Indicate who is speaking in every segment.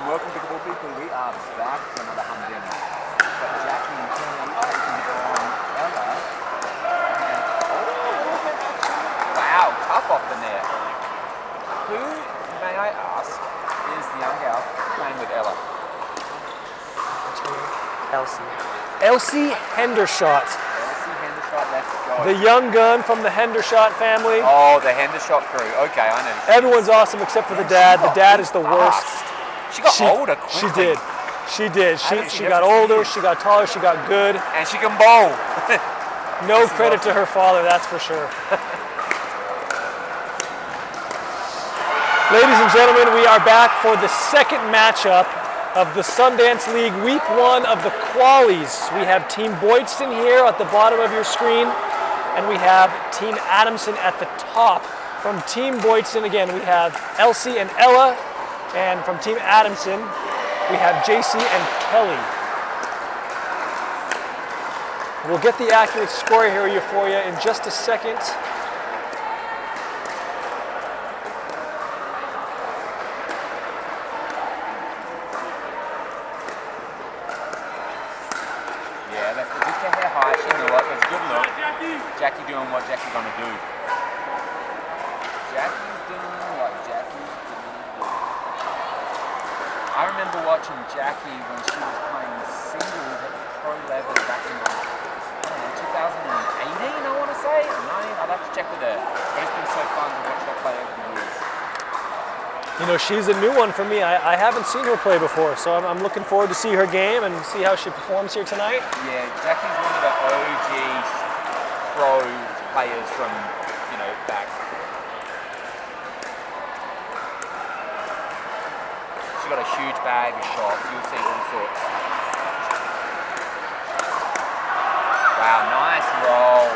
Speaker 1: welcome to Good People. We are back for another humding. Got Jackie and Kelly taking on Ella. Wow, tough off the net. Who, may I ask, is the young gal playing with Ella?
Speaker 2: Elsie Hendershot.
Speaker 1: Elsie Hendershot, let's go.
Speaker 2: The young gun from the Hendershot family.
Speaker 1: Oh, the Hendershot crew. Okay, I know.
Speaker 2: Everyone's awesome except for the dad. The dad is the worst.
Speaker 1: She got older quickly.
Speaker 2: She did. She got older, she got taller, she got good.
Speaker 1: And she can bowl.
Speaker 2: No credit to her father, that's for sure. Ladies and gentlemen, we are back for the second matchup of the Sundance League Week 1 of the Qualies. We have Team Boydston here at the bottom of your screen, and we have Team Adamson at the top. From Team Boydston, again, we have Elsie and Ella, and from Team Adamson, we have JC and Kelly. We'll get the accurate score here for you in just a second.
Speaker 1: Yeah, that's good. Just her hair high. She knew it. That's a good look. Jackie doing what Jackie's gonna do. Jackie's doing what Jackie's gonna do. I remember watching Jackie when she was playing singles at the pro level back in, I don't know, 2018, I want to say, or 19. I'd have to check with her. But it's been so fun to watch her play over the years.
Speaker 2: You know, she's a new one for me. I haven't seen her play before, so I'm looking forward to see her game and see how she performs here tonight.
Speaker 1: Yeah, Jackie's one of the OG pro players from, back. She's got a huge bag of shots. You'll see all sorts. Wow, nice roll.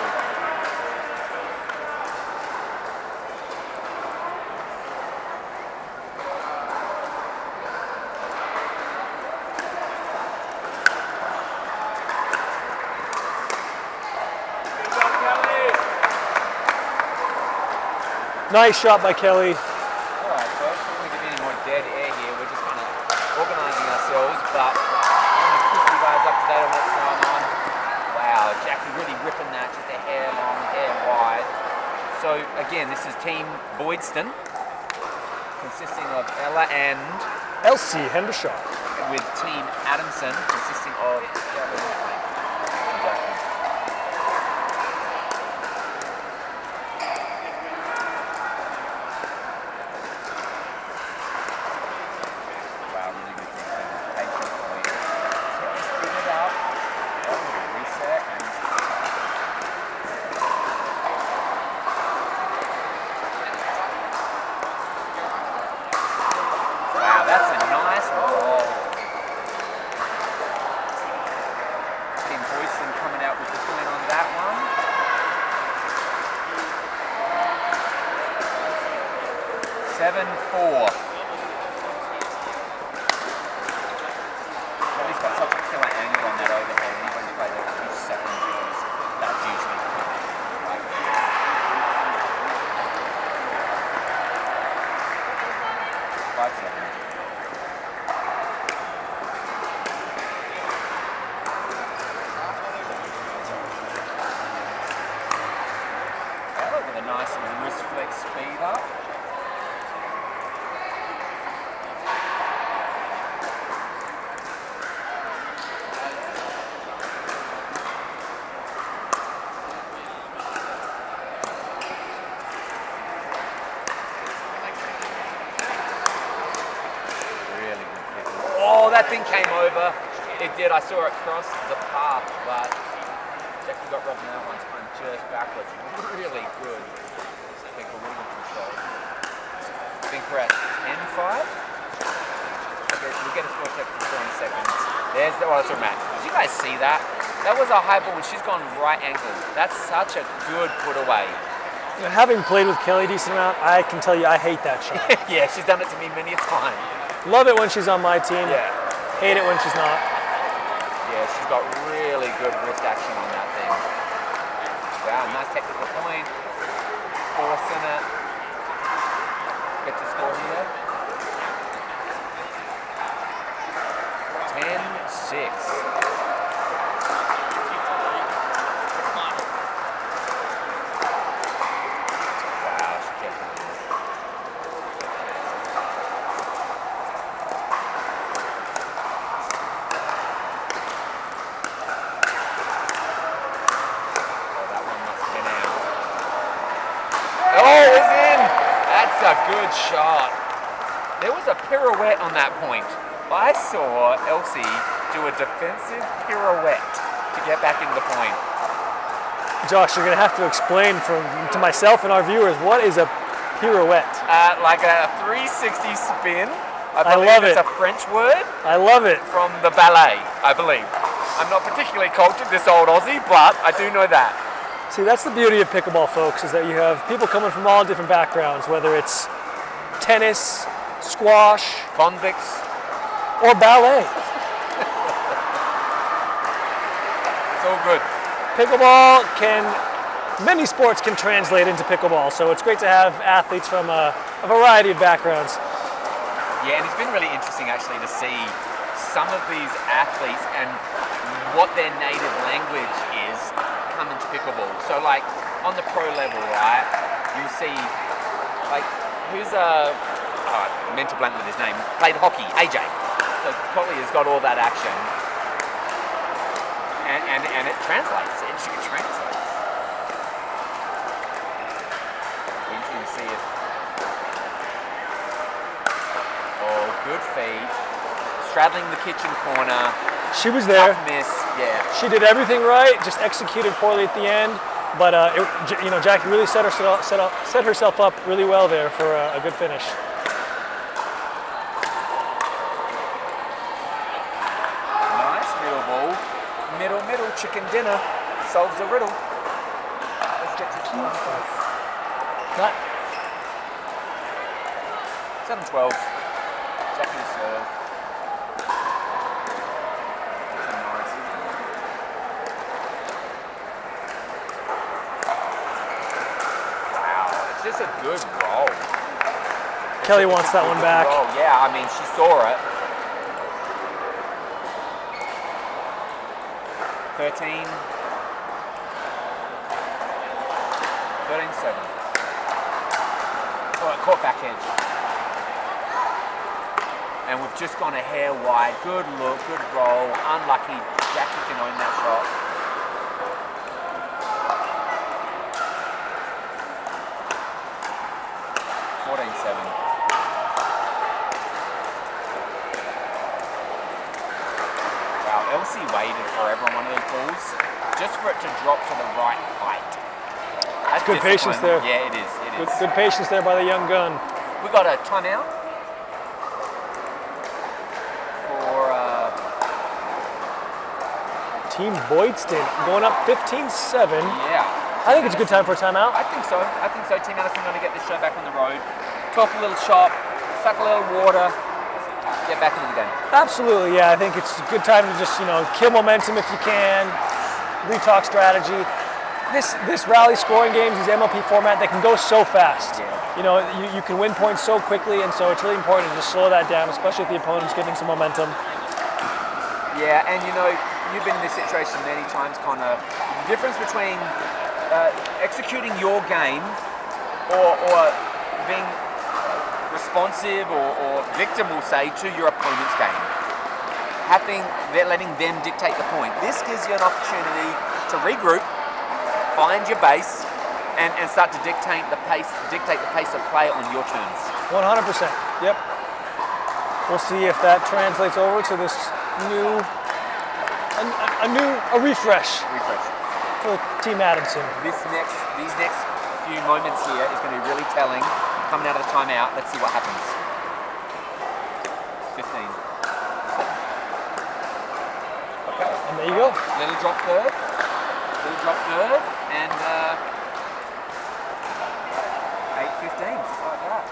Speaker 2: Nice shot by Kelly.
Speaker 1: Alright, so I don't want to give any more dead air here. We're just kind of organising ourselves, but I want to keep you guys up to date on what's going on. Wow, Jackie really ripping that, just a hair long, hair wide. So again, this is Team Boydston, consisting of Ella and
Speaker 2: Elsie Hendershot.
Speaker 1: with Team Adamson, consisting of Kelly and Jackie. Wow, that's a nice roll. Team Boydston coming out with the win on that one. (7-4). At least got such a killer angle on that overhead. When you play those 2 second drills, that's usually like 5 seconds. With a nice wrist flex speed up. Really good kick. Oh, that thing came over. It did. I saw it cross the path, but Jackie got robbed in that one time just backwards. Really good. People really good control. Think we're at 10-5. Okay, we'll get a score check for 20 seconds. There's the that's Matt. Did you guys see that? That was a high ball. She's gone right ankle. That's such a good put away.
Speaker 2: You know, having played with Kelly a decent amount, I can tell you I hate that shot.
Speaker 1: Yeah, she's done it to me many a time.
Speaker 2: Love it when she's on my team.
Speaker 1: Yeah.
Speaker 2: Hate it when she's not.
Speaker 1: Yeah, she's got really good wrist action on that thing. Wow, nice technical point. Forcing it. Get your score here. Wow, she kept it. Oh, that one must have been out. Oh, it's in! That's a good shot. There was a pirouette on that point. I saw Elsie do a defensive pirouette to get back into the point.
Speaker 2: Josh, you're going to have to explain to myself and our viewers, what is a pirouette?
Speaker 1: Like a 360 spin.
Speaker 2: I love
Speaker 1: it's
Speaker 2: it.
Speaker 1: a French word
Speaker 2: I love it.
Speaker 1: from the ballet, I believe. I'm not particularly cultured, this old Aussie, but I do know that.
Speaker 2: See, that's the beauty of pickleball, folks, is that you have people coming from all different backgrounds, whether it's tennis, squash,
Speaker 1: Convicts.
Speaker 2: or ballet.
Speaker 1: It's all good.
Speaker 2: Pickleball many sports can translate into pickleball, so it's great to have athletes from a variety of backgrounds.
Speaker 1: Yeah, and it's been really interesting actually to see some of these athletes and what their native language is come into pickleball. So like on the pro level, right, you see like who's mental blank with his name, played hockey, AJ. So Collie has got all that action. And it translates. It translates. We can see it. Oh, good feet. Straddling the kitchen corner.
Speaker 2: She was there.
Speaker 1: Tough miss. Yeah.
Speaker 2: She did everything right, just executed poorly at the end. But Jackie really set herself up really well there for a good finish.
Speaker 1: Nice middle ball. Middle chicken dinner solves the riddle. Let's get to 7-12. Jackie serve. That's a nice. Wow, it's just a good roll.
Speaker 2: Kelly wants that one back.
Speaker 1: Roll. Yeah, I mean she saw it. 13-7. Oh, it caught back edge. And we've just gone a hair wide. Good look, good roll. Unlucky. Jackie can own that shot. Elsie waited forever on one of those balls just for it to drop to the right height. That's
Speaker 2: good patience there.
Speaker 1: Yeah, it is.
Speaker 2: Good patience there by the young gun.
Speaker 1: We got a timeout for
Speaker 2: Team Boydston going up 15-7.
Speaker 1: Yeah.
Speaker 2: I think it's a good time for a timeout.
Speaker 1: I think so. Team Allison going to get this show back on the road. Talk a little shop, suck a little water. Get back into the game.
Speaker 2: Absolutely, yeah. I think it's a good time to just, kill momentum if you can, retalk strategy. This rally scoring games, these MLP format, they can go so fast.
Speaker 1: Yeah.
Speaker 2: You can win points so quickly, and so it's really important to just slow that down, especially if the opponent's getting some momentum.
Speaker 1: Yeah, and you've been in this situation many times, Connor. The difference between executing your game or being responsive or victim, we'll say, to your opponent's game. Letting them dictate the point. This gives you an opportunity to regroup, find your base, and start to dictate the pace of play on your terms.
Speaker 2: 100%. Yep. We'll see if that translates over to this a refresh for Team Adamson.
Speaker 1: These next few moments here is going to be really telling. Coming out of the timeout, let's see what happens. 15. Okay.
Speaker 2: And there you go.
Speaker 1: Little drop third, and 8-15. Like that.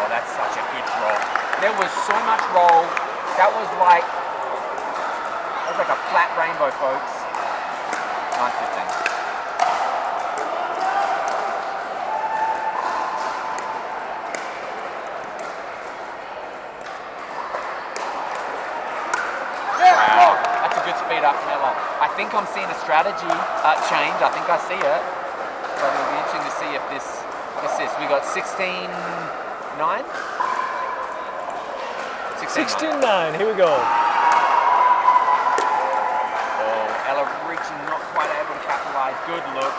Speaker 1: Oh, that's such a good roll. There was so much roll. That was like a flat rainbow, folks. 9-15. straight up from Ella. I think I'm seeing a strategy change. I think I see it. So it'll be interesting to see if this, what's this? We got 16-9?
Speaker 2: 16-9, here we go.
Speaker 1: Oh, Ella reaching, not quite able to capitalize. Good look.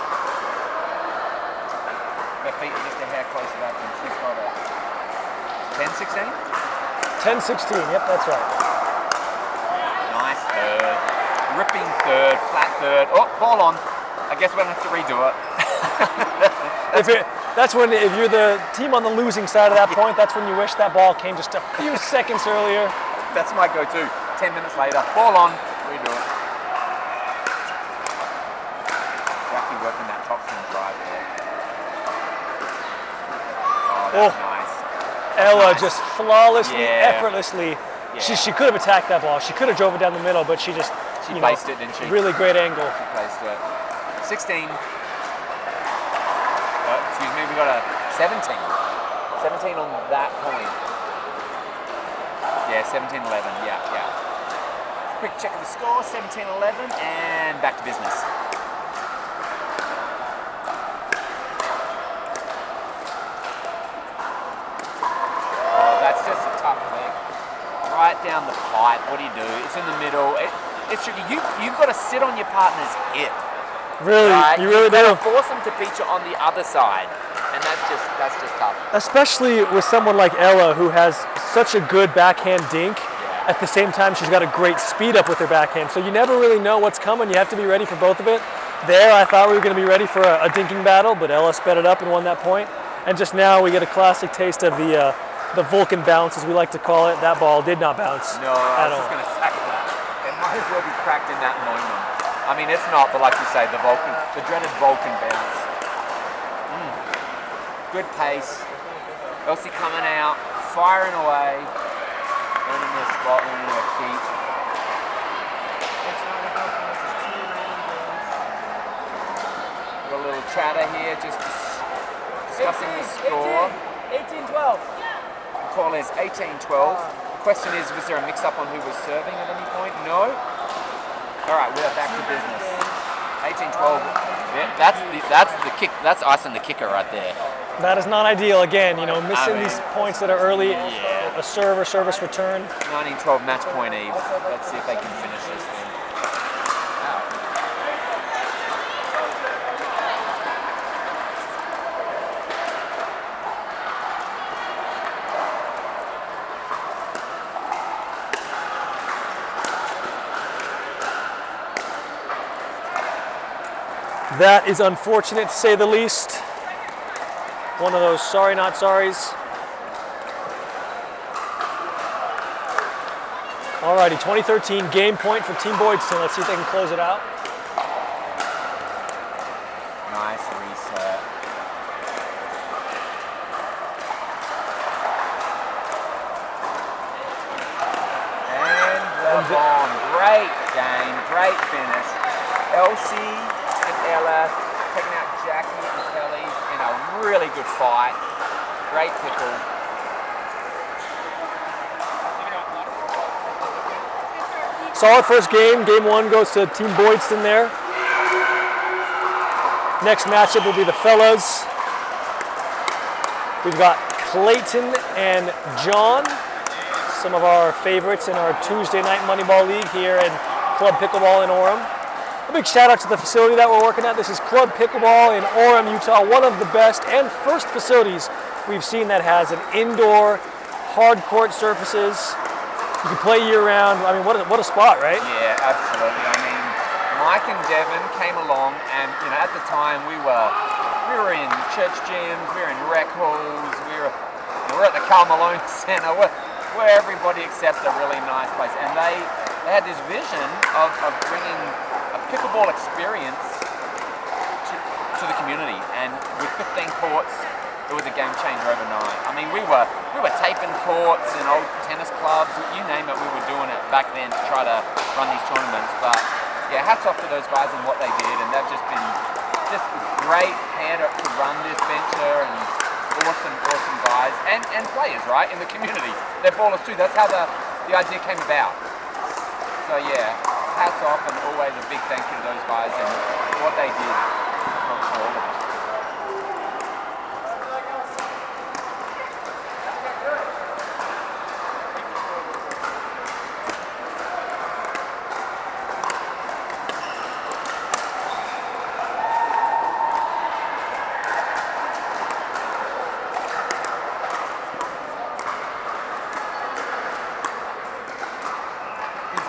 Speaker 1: Her feet are just a hair closer to that than she's got it. 10-16?
Speaker 2: 10-16, yep, that's right.
Speaker 1: Nice third. Ripping third, flat third. Oh, ball on. I guess we're going to have to redo it.
Speaker 2: That's when, if you're the team on the losing side of that point, that's when you wish that ball came just a few seconds earlier.
Speaker 1: That's my go-to. 10 minutes later, ball on, redo it. We're actually working that top swing drive there. Oh, that's nice.
Speaker 2: Ella
Speaker 1: nice.
Speaker 2: just flawlessly,
Speaker 1: Yeah.
Speaker 2: effortlessly.
Speaker 1: Yeah.
Speaker 2: She could have attacked that ball. She could have drove it down the middle, but she just,
Speaker 1: She placed it, didn't she?
Speaker 2: really great angle.
Speaker 1: She placed it. 16. Excuse me, we got a 17. 17 on that point. Yeah, 17-11. Yeah. Quick check of the score, 17-11, and back to business. Oh, that's just a tough leg. Right down the pipe. What do you do? It's in the middle. It's tricky. You've got to sit on your partner's hip.
Speaker 2: Really, you really
Speaker 1: You've got
Speaker 2: do.
Speaker 1: to force them to beat you on the other side, and that's just tough.
Speaker 2: Especially with someone like Ella, who has such a good backhand dink. At the same time, she's got a great speed up with her backhand. So you never really know what's coming. You have to be ready for both of it. There, I thought we were going to be ready for a dinking battle, but Ella sped it up and won that point. And just now, we get a classic taste of the Vulcan bounce, as we like to call it. That ball did not bounce.
Speaker 1: No, I was just going to say that. It might as well be cracked in that moment. I mean, it's not, but like you say, the dreaded Vulcan bounce. Good pace. Elsie coming out, firing away, earning their spot, earning their keep. Got a little chatter here, just discussing the score.
Speaker 3: 18-12.
Speaker 1: The call is 18-12. The question is, was there a mix-up on who was serving at any point? No. All right, we're back to business. 18-12. Yeah, that's the kick. That's icing the kicker right there.
Speaker 2: That is not ideal. Again, missing
Speaker 1: mean,
Speaker 2: these points that are early,
Speaker 1: yeah.
Speaker 2: a serve or service return.
Speaker 1: 19-12 match point Eve. Let's see if they can finish this thing.
Speaker 2: That is unfortunate, to say the least. One of those sorry not sorries. Alrighty, 2013 game point for Team Boydson. Let's see if they can close it out.
Speaker 1: Nice reset. And the bomb. Great game, great finish. Elsie and Ella taking out Jackie and Kelly in a really good fight. Great pickle.
Speaker 2: Solid first game. Game one goes to Team Boydson there. Next matchup will be the fellas. We've got Clayton and John, some of our favorites in our Tuesday night Moneyball League here in Club Pickleball in Orem. A big shout out to the facility that we're working at. This is Club Pickleball in Orem, Utah, one of the best and first facilities we've seen that has an indoor hard court surfaces. You can play year round. I mean, what a spot, right?
Speaker 1: Yeah, absolutely. I mean, Mike and Devin came along, and at the time we were in church gyms, we were in rec halls, we're at the Karl Malone Center, where everybody accepts a really nice place, and they had this vision of bringing a pickleball experience to the community, and with 15 courts, it was a game changer overnight. I mean, we were taping courts in old tennis clubs, you name it, we were doing it back then to try to run these tournaments. But yeah, hats off to those guys and what they did, and they've just been a great pair to run this venture, and awesome guys and players, right, in the community. They're ballers too. That's how the idea came about. So yeah, hats off and always a big thank you to those guys and what they did for all of us.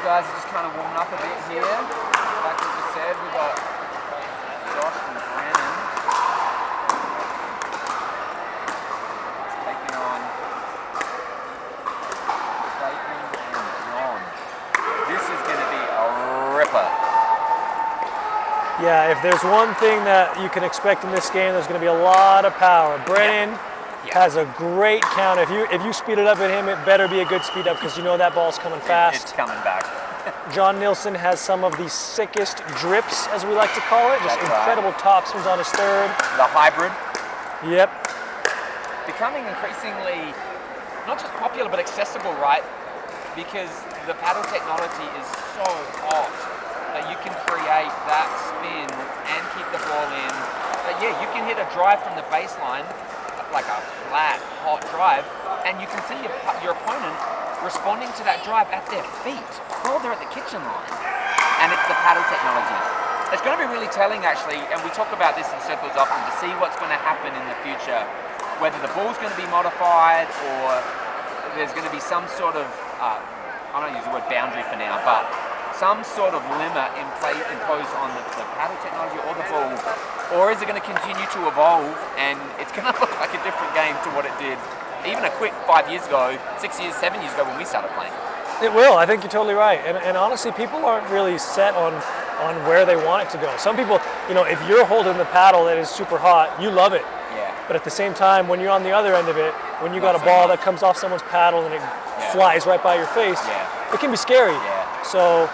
Speaker 1: Guys are just kind of warming up a bit here. Like we just said, we got Josh and Brandon taking on Clayton and John. This is going to be a ripper.
Speaker 2: Yeah, if there's one thing that you can expect in this game, there's going to be a lot of power. Brennan has a great count. If you speed it up at him, it better be a good speed up because you know that ball's coming fast.
Speaker 1: It's coming back.
Speaker 2: John Nilsson has some of the sickest drips, as we like to call it. Just
Speaker 1: That's
Speaker 2: incredible topspins on his third.
Speaker 1: The hybrid.
Speaker 2: Yep.
Speaker 1: Becoming increasingly not just popular but accessible, right? Because the paddle technology is so hot that you can create that spin and keep the ball in. But yeah, you can hit a drive from the baseline, like a flat, hot drive, and you can see your opponent responding to that drive at their feet while they're at the kitchen line. And it's the paddle technology. It's going to be really telling, actually, and we talk about this in circles often, to see what's going to happen in the future, whether the ball's going to be modified or there's going to be some sort of, I don't use the word boundary for now, but some sort of limit imposed on the paddle technology or the ball, or is it going to continue to evolve and it's going to look like a different game to what it did even a quick 5 years ago, 6 years, 7 years ago when we started playing.
Speaker 2: It will. I think you're totally right. And honestly, people aren't really set on where they want it to go. Some people, if you're holding the paddle that is super hot, you love it.
Speaker 1: Yeah.
Speaker 2: But at the same time, when you're on the other end of it, when you got a ball that comes off someone's paddle and it flies right by your face, it can be scary.
Speaker 1: Yeah.
Speaker 2: So,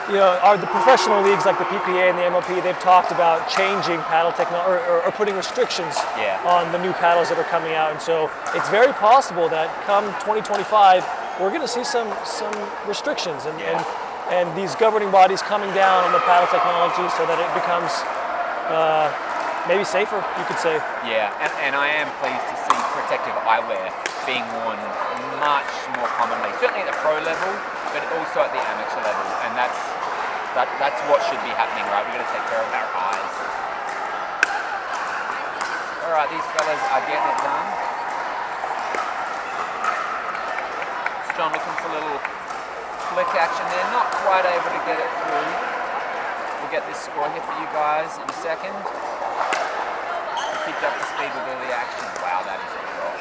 Speaker 2: the professional leagues like the PPA and the MLP, they've talked about changing paddle technology or putting restrictions on the new paddles that are coming out. And so it's very possible that come 2025, we're going to see some restrictions and these governing bodies coming down on the paddle technology so that it becomes maybe safer, you could say.
Speaker 1: Yeah, and I am pleased to see protective eyewear being worn much more commonly, certainly at the pro level, but also at the amateur level, and that's what should be happening, right? We've got to take care of our eyes. All right, these fellas are getting it done. John looking for a little flick action there, not quite able to get it through. We'll get this score here for you guys in a second. Keep up to speed with all the action. Wow, that is a drop.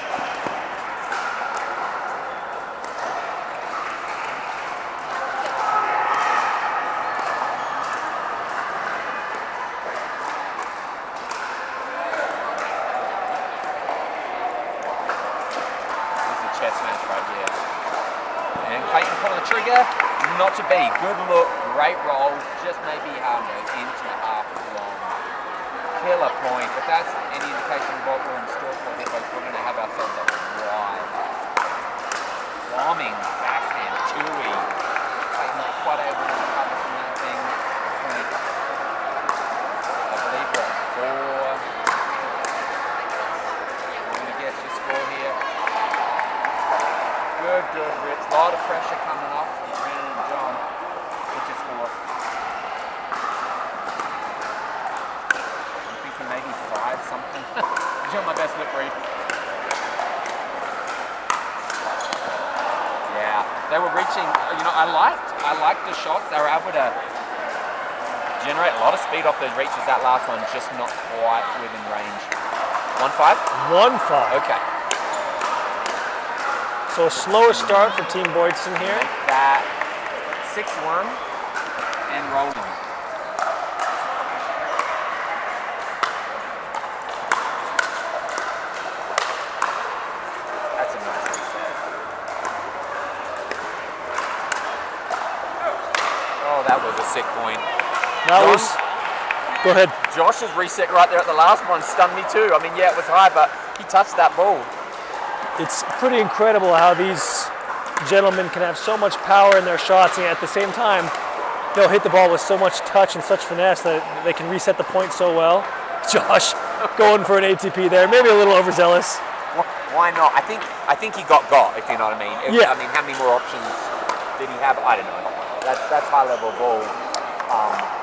Speaker 1: Chess match right here. And Clayton pulling the trigger, not to be. Good look, great roll, just maybe an inch and a half long. Killer point. If that's any indication of what we're in store for here, folks, we're going to have ourselves a wide. Bombing, backhand, two-y. Clayton not quite able to recover from that thing. I believe we're at 4. We're going to get your score here. Good rips. A lot of pressure coming off from Brandon and John. What's your score? I'm thinking maybe 5 something. Doing my best lip read. Yeah, they were reaching. I liked the shots. They were able to generate a lot of speed off those reaches. That last one just not quite within range. 1-5?
Speaker 2: 1-5.
Speaker 1: Okay.
Speaker 2: So a slower start for Team Boydson here.
Speaker 1: Make that 6-1 and rolling. That's a nice reset. Oh, that was a sick point.
Speaker 2: Go ahead.
Speaker 1: Josh's reset right there at the last one stunned me too. I mean, yeah, it was high, but he touched that ball.
Speaker 2: It's pretty incredible how these gentlemen can have so much power in their shots and at the same time they'll hit the ball with so much touch and such finesse that they can reset the point so well. Josh going for an ATP there, maybe a little overzealous.
Speaker 1: Why not? I think he got, if you know what I mean.
Speaker 2: Yeah.
Speaker 1: I mean, how many more options did he have? I don't know. That's high level ball.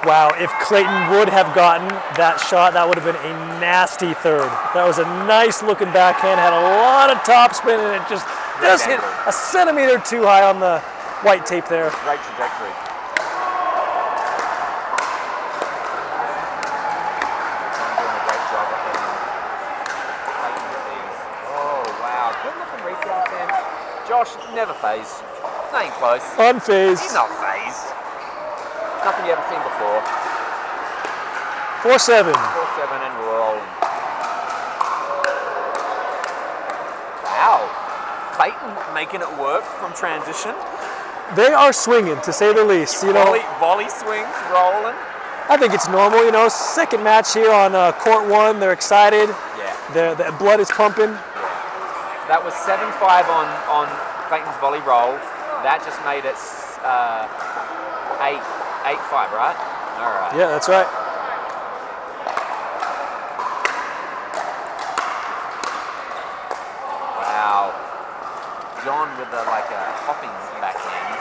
Speaker 2: Wow, if Clayton would have gotten that shot, that would have been a nasty third. That was a nice looking backhand, had a lot of topspin, and it just hit a centimeter too high on the white tape there.
Speaker 1: Great trajectory. Someone doing a great job of hitting Clayton with these. Oh, wow. Good looking reset attempt. Josh, never phased. Not even close.
Speaker 2: Unfazed.
Speaker 1: He's not phased. Nothing you ever seen before.
Speaker 2: 4-7.
Speaker 1: 4-7 and rolling. Wow. Clayton making it work from transition.
Speaker 2: They are swinging, to say the least. You know,
Speaker 1: Volley swings, rolling.
Speaker 2: I think it's normal. You know, second match here on court 1. They're excited.
Speaker 1: Yeah.
Speaker 2: The blood is pumping.
Speaker 1: Yeah. That was 7-5 on Clayton's volley roll. That just made it 8-5, right? All right.
Speaker 2: Yeah, that's right.
Speaker 1: Wow. John with a hopping backhand.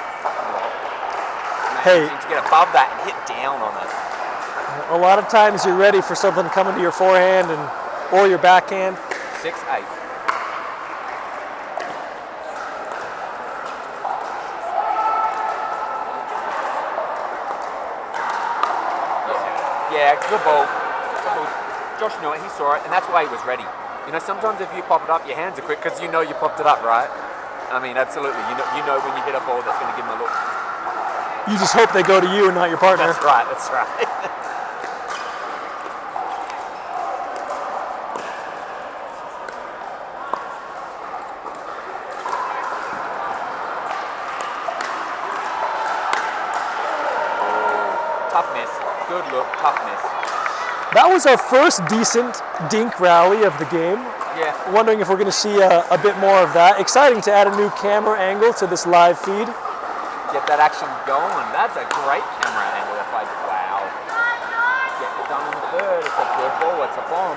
Speaker 2: Hey.
Speaker 1: To get above that and hit down on it.
Speaker 2: A lot of times you're ready for something coming to your forehand or your backhand.
Speaker 1: 6-8. Yeah, good ball. Josh knew it, he saw it, and that's why he was ready. You know, sometimes if you pop it up, your hands are quick because you know you popped it up, right? I mean, absolutely. You know when you hit a ball that's going to give them a look.
Speaker 2: You just hope they go to you and not your partner.
Speaker 1: That's right, that's right. Tough miss. Good look, tough miss.
Speaker 2: That was our first decent dink rally of the game.
Speaker 1: Yeah.
Speaker 2: Wondering if we're going to see a bit more of that. Exciting to add a new camera angle to this live feed.
Speaker 1: Get that action going. That's a great camera angle. Wow. Get it done in the third. It's a good ball. It's a bomb.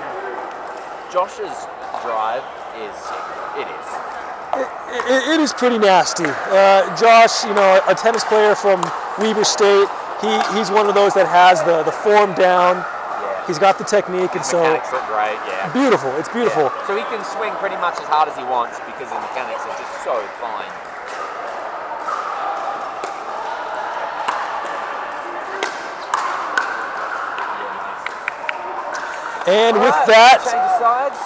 Speaker 1: Josh's drive is sick. It is.
Speaker 2: It is pretty nasty. Josh, you know, a tennis player from Weber State. He's one of those that has the form down.
Speaker 1: Yeah.
Speaker 2: He's got the technique, and so
Speaker 1: mechanics look great. Yeah.
Speaker 2: beautiful. It's beautiful.
Speaker 1: Yeah. So he can swing pretty much as hard as he wants because the mechanics are just so fine.
Speaker 2: And with
Speaker 1: Alright,
Speaker 2: that,
Speaker 1: change of sides.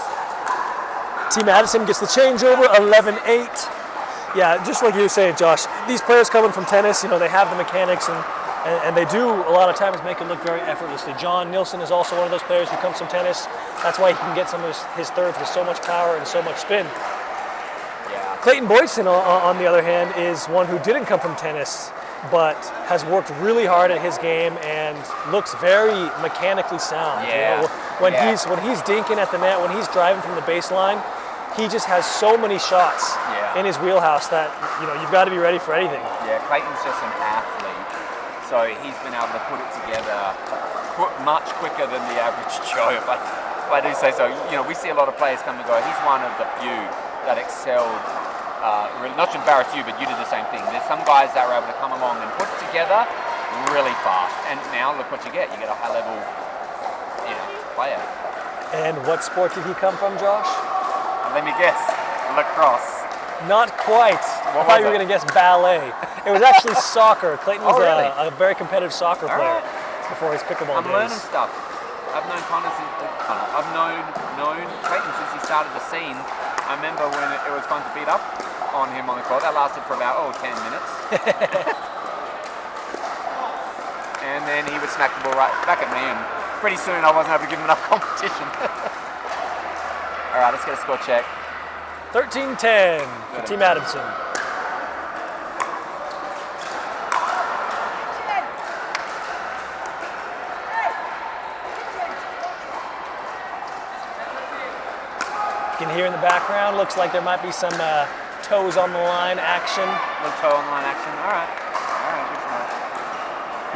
Speaker 2: Team Addison gets the changeover, 11-8. Yeah, just like you were saying, Josh, these players coming from tennis, you know, they have the mechanics and they do a lot of times make it look very effortlessly. John Nilsson is also one of those players who comes from tennis. That's why he can get some of his thirds with so much power and so much spin.
Speaker 1: Yeah.
Speaker 2: Clayton Boydston, on the other hand, is one who didn't come from tennis, but has worked really hard at his game and looks very mechanically sound.
Speaker 1: Yeah.
Speaker 2: You know, when he's dinking at the net, when he's driving from the baseline, he just has so many shots in his wheelhouse that you've got to be ready for anything.
Speaker 1: Yeah, Clayton's just an athlete, so he's been able to put it together much quicker than the average Joe. If I do say so. You know, we see a lot of players come and go. He's one of the few that excelled. Really, not to embarrass you, but you did the same thing. There's some guys that are able to come along and put it together really fast. And now look what you get. You get a high-level, player.
Speaker 2: And what sport did he come from, Josh?
Speaker 1: Let me guess. Lacrosse.
Speaker 2: Not quite. I thought you were going to guess ballet. It was actually soccer. Clayton was
Speaker 1: really?
Speaker 2: a very competitive soccer player before his pickleball days.
Speaker 1: I'm learning stuff. I've known I've known Clayton since he started the scene. I remember when it was fun to beat up on him on the court. That lasted for about 10 minutes. And then he would smack the ball right back at me, and pretty soon I wasn't able to give him enough competition. All right, let's get a score check.
Speaker 2: 13-10 for Team Adamson. You can hear in the background, looks like there might be some toes on the line action.
Speaker 1: Little toe on the line action. All right. Good to know.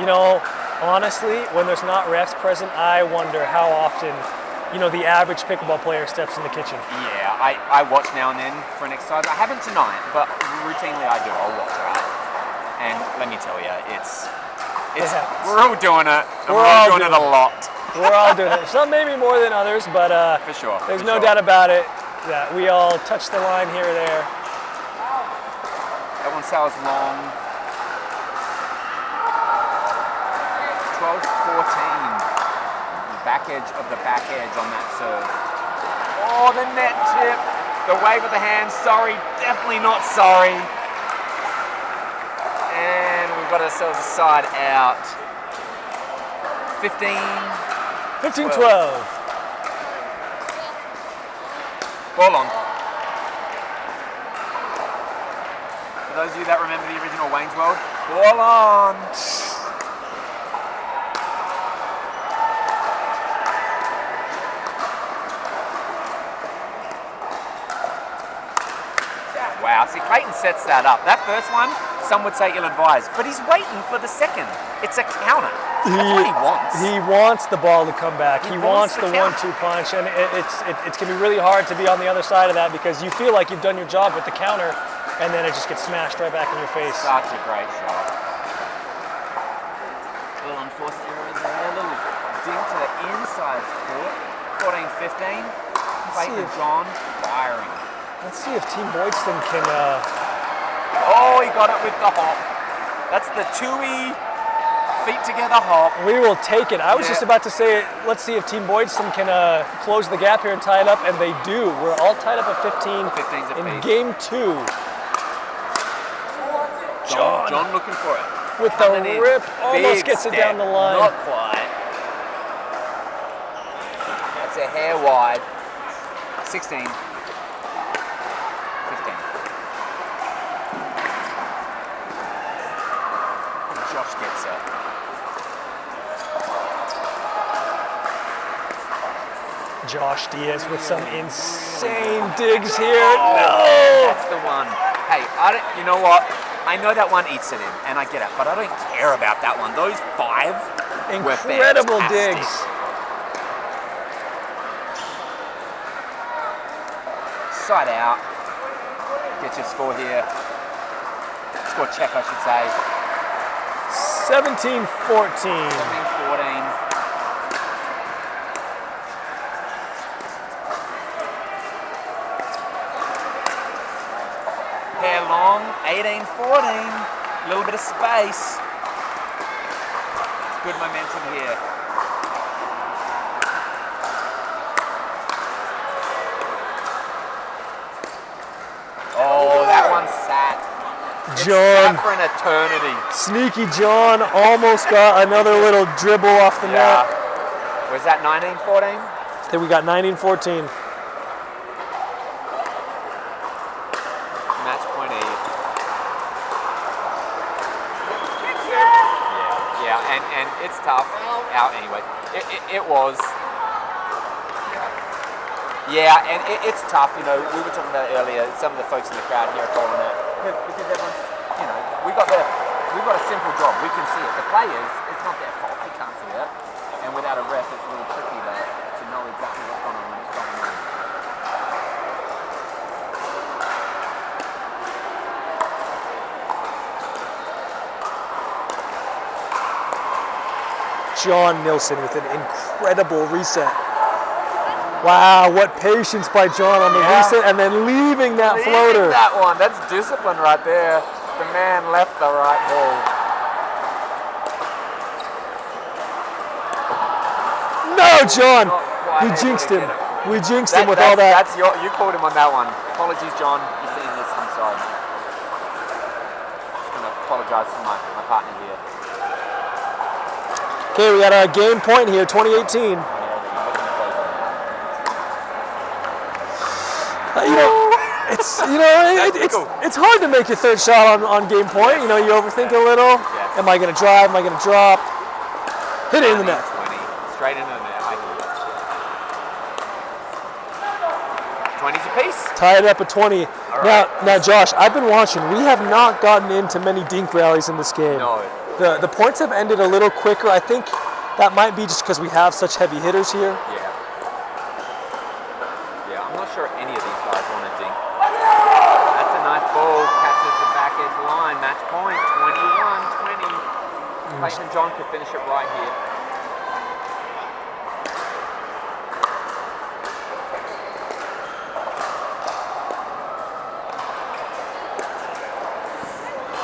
Speaker 2: You know, honestly, when there's not refs present, I wonder how often, you know, the average pickleball player steps in the kitchen.
Speaker 1: Yeah, I watch now and then for an exercise. I haven't tonight, but routinely I do. I'll watch, right? And let me tell you, it's we're all doing it. And we're all doing it a lot.
Speaker 2: We're all doing it. Some maybe more than others, but
Speaker 1: for sure.
Speaker 2: There's no doubt about it that we all touch the line here or there.
Speaker 1: That one sails long. 12-14. The back edge of the back edge on that serve. Oh, the net tip. The wave of the hand. Sorry, definitely not sorry. And we've got ourselves a side out. 15-12.
Speaker 2: 15-12.
Speaker 1: Ball on. For those of you that remember the original Wayne's World, ball on. Wow, see, Clayton sets that up. That first one, some would say ill-advised, but he's waiting for the second. It's a counter. That's what he wants.
Speaker 2: He wants the ball to come back. He wants the
Speaker 1: counter.
Speaker 2: 1-2 punch, and it's going to be really hard to be on the other side of that because you feel like you've done your job with the counter, and then it just gets smashed right back in your face.
Speaker 1: Such a great shot. A little unforced error there. A little ding to the inside court. 14-15. Clayton John firing.
Speaker 2: Let's see if Team Boydston can...
Speaker 1: Oh, he got it with the hop. That's the two-y feet together hop.
Speaker 2: We will take it. I was just about to say, let's see if Team Boydston can close the gap here and tie it up, and they do. We're all tied up at 15 in game 2.
Speaker 1: John looking for it.
Speaker 2: With the rip, almost gets it down the line.
Speaker 1: Not quite. That's a hair wide. 16. 15. Josh gets it.
Speaker 2: Josh Diaz with some insane digs here.
Speaker 1: Oh,
Speaker 2: no!
Speaker 1: That's the one. Hey, you know what? I know that one eats it in, and I get it, but I don't care about that one. Those 5
Speaker 2: incredible
Speaker 1: were fantastic.
Speaker 2: digs.
Speaker 1: Side out. Get your score here. Score check, I should say.
Speaker 2: 17-14.
Speaker 1: 17-14. Hair long. 18-14. A little bit of space. Good momentum here. Oh, that one sat.
Speaker 2: John.
Speaker 1: Sat for an eternity.
Speaker 2: Sneaky John almost got another little dribble off the net.
Speaker 1: Was that 19-14?
Speaker 2: Then we got 19-14.
Speaker 1: Match point Eve. Yeah, and it's tough. Out anyway. It was. Yeah, and it's tough. You know, we were talking about it earlier. Some of the folks in the crowd here are calling it because everyone's, you know, we've got a simple job. We can see it. The players, it's not their fault. They can't see it. And without a ref, it's a little tricky to know exactly what's going on when it's going on.
Speaker 2: John Nilsson with an incredible reset. Wow, what patience by John on the reset and then leaving that floater.
Speaker 1: That one, that's discipline right there. The man left the right ball.
Speaker 2: No, John! We jinxed him. We jinxed him with all that.
Speaker 1: You called him on that one. Apologies, John. You're seeing this inside. Just going to apologize to my partner here.
Speaker 2: Okay, we got a game point here, 2018. It's hard to make your third shot on game point. You know, you overthink a little.
Speaker 1: Yes.
Speaker 2: Am I going to drive? Am I going to drop? Hit it in the net.
Speaker 1: 20, straight into the net. I hear you. 20's apiece.
Speaker 2: Tie it up at 20. Now, Josh, I've been watching. We have not gotten into many dink rallies in this game.
Speaker 1: No.
Speaker 2: The points have ended a little quicker. I think that might be just because we have such heavy hitters here.
Speaker 1: Yeah. Yeah, I'm not sure any of these guys want to dink. That's a nice ball. Catches the back edge line. Match point. 21-20. Clayton John could finish it right here.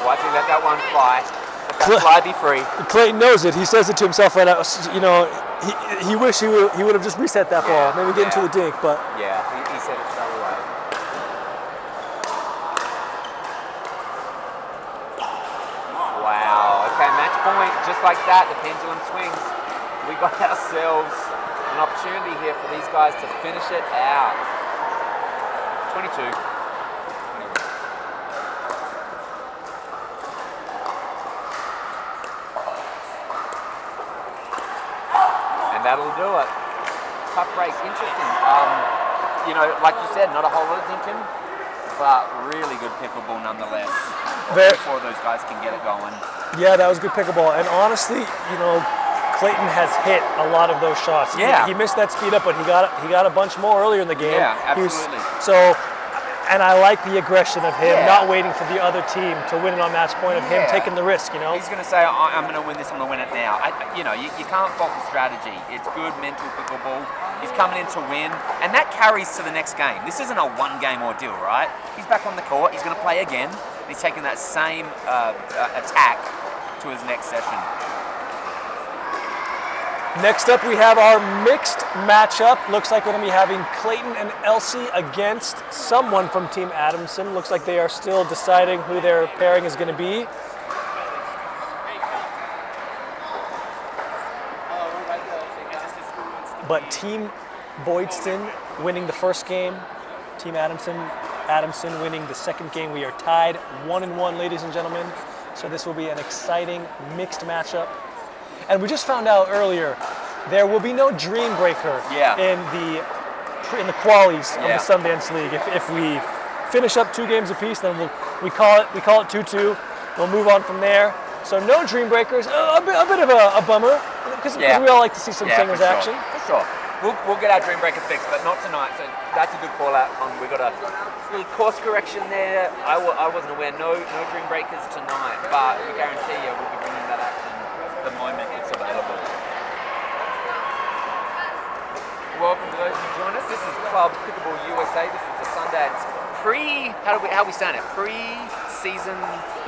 Speaker 1: Watching let that one fly. Let that fly be free.
Speaker 2: Clayton knows it. He says it to himself right now. You know, he wish he would have just reset that ball. Maybe get into the dink, but
Speaker 1: yeah, he said it straight away. Wow. Okay, match point. Just like that, the pendulum swings. We got ourselves an opportunity here for these guys to finish it out. 22. That'll do it. Tough break. Interesting. You know, like you said, not a whole lot of dinking, but really good pickleball nonetheless. Before those guys can get it going.
Speaker 2: Yeah, that was good pickleball. And honestly, you know, Clayton has hit a lot of those shots.
Speaker 1: Yeah.
Speaker 2: He missed that speed up, but he got a bunch more earlier in the game.
Speaker 1: Yeah, absolutely.
Speaker 2: And I like the aggression of him, not waiting for the other team to win it on match point, of him taking the risk, you know?
Speaker 1: He's going to say, I'm going to win this, I'm going to win it now. You know, you can't fault the strategy. It's good mental pickleball. He's coming in to win, and that carries to the next game. This isn't a one-game ordeal, right? He's back on the court, he's going to play again. He's taking that same attack to his next session.
Speaker 2: Next up, we have our mixed matchup. Looks like we're going to be having Clayton and Elsie against someone from Team Adamson. Looks like they are still deciding who their pairing is going to be. But Team Boydston winning the first game, Team Adamson winning the second game. We are tied 1-1, ladies and gentlemen. So this will be an exciting mixed matchup. And we just found out earlier, there will be no dream breaker in the qualies of the Sundance League. If we finish up 2 games apiece, then we call it 2-2. We'll move on from there. So no dream breakers. A bit of a bummer because we all like to see some singles action.
Speaker 1: For sure. We'll get our dream breaker fixed, but not tonight. So that's a good call out. We got a little course correction there. I wasn't aware. No dream breakers tonight, but we guarantee you we'll be bringing that action the moment it's available. Welcome to those who join us. This is Club Pickleball USA. This is the Sundance how we saying it? Pre-season.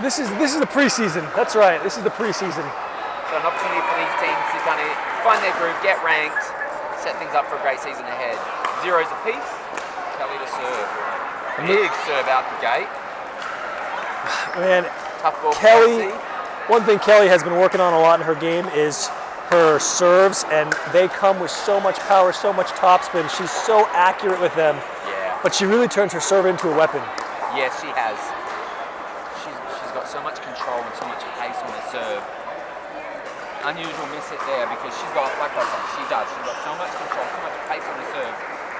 Speaker 2: This is the preseason. That's right. This is the preseason.
Speaker 1: So an opportunity for these teams to kind of find their groove, get ranked, set things up for a great season ahead. 0s apiece. Kelly to serve. Big serve out the gate.
Speaker 2: Man,
Speaker 1: tough ball.
Speaker 2: Kelly. One thing Kelly has been working on a lot in her game is her serves, and they come with so much power, so much topspin. She's so accurate with them.
Speaker 1: Yeah.
Speaker 2: But she really turns her serve into a weapon.
Speaker 1: Yes, she has. She's got so much control and so much pace on her serve. Unusual miss it there because she's got, like I said, she's got so much control, so much pace on her serve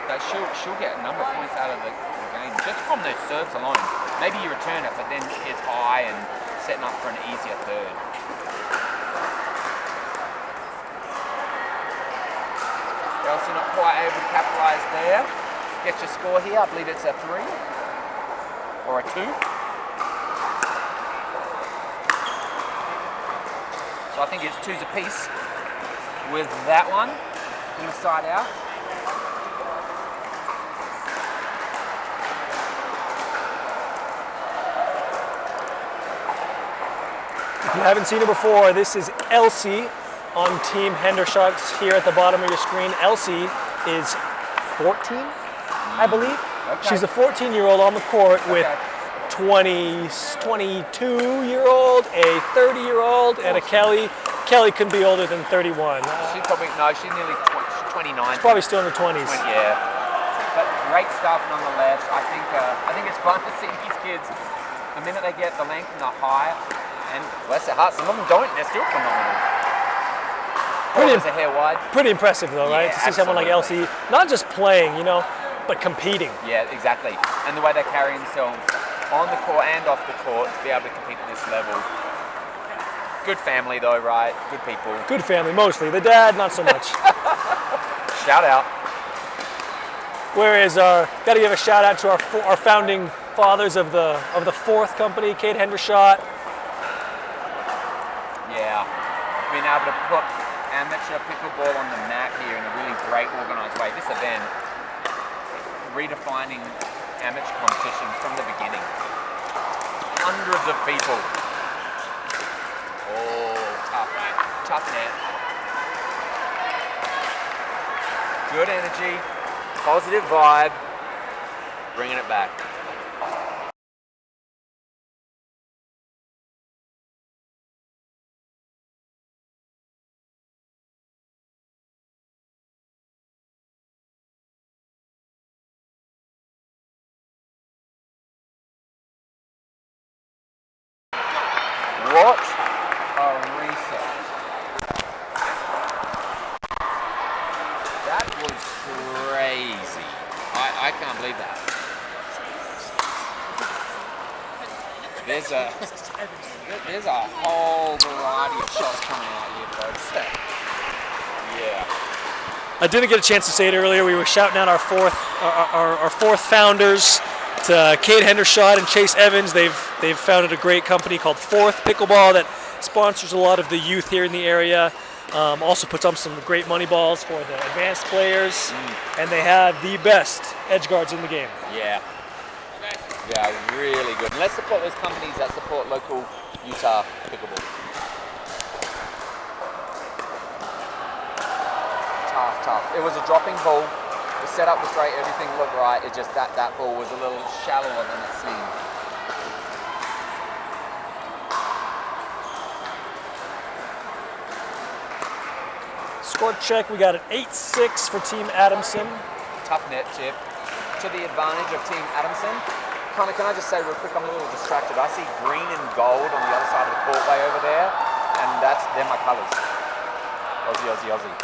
Speaker 1: that she'll get a number of points out of the game just from those serves alone. Maybe you return it, but then it's high and setting up for an easier third. Elsie not quite able to capitalise there. Get your score here. I believe it's a 3 or a 2. So I think it's 2s apiece with that one inside out.
Speaker 2: If you haven't seen her before, this is Elsie on Team Hendershot here at the bottom of your screen. Elsie is 14, I believe. Okay. She's a 14-year-old on the court with 22-year-old, a 30-year-old, and a Kelly. Kelly couldn't be older than 31.
Speaker 1: She's nearly 29.
Speaker 2: She's probably still in her 20s.
Speaker 1: Yeah. But great stuff nonetheless. I think it's fun to see these kids. The minute they get the length and the height, and bless their hearts, some of them don't, they're still phenomenal. A hair wide.
Speaker 2: Pretty impressive though, right? To see someone like Elsie, not just playing, but competing.
Speaker 1: Yeah, exactly. And the way they carry themselves on the court and off the court to be able to compete at this level. Good family though, right? Good people.
Speaker 2: Good family, mostly. The dad, not so much.
Speaker 1: Shout out.
Speaker 2: Where is our? Got to give a shout out to our founding fathers of the fourth company, Kate Hendershot.
Speaker 1: Yeah, being able to put amateur pickleball on the map here in a really great organised way. This event redefining amateur competition from the beginning. Hundreds of people. Oh, tough net. Good energy, positive vibe, bringing it back. What a reset. That was crazy. I can't believe that. There's a whole variety of shots coming out here, folks. Yeah.
Speaker 2: I didn't get a chance to say it earlier. We were shouting out our fourth founders, to Kate Hendershot and Chase Evans. They've founded a great company called Fourth Pickleball that sponsors a lot of the youth here in the area. Also puts on some great money balls for the advanced players, and they have the best edge guards in the game.
Speaker 1: Yeah. Yeah, really good. And let's support those companies that support local Utah pickleball. Tough. It was a dropping ball. The setup was great, everything looked right. It just that ball was a little shallower than it seemed.
Speaker 2: Score check, we got an 8-6 for Team Adamson.
Speaker 1: Tough net chip to the advantage of Team Adamson. Connor, can I just say real quick, I'm a little distracted. I see green and gold on the other side of the courtway over there, and they're my colours. Aussie.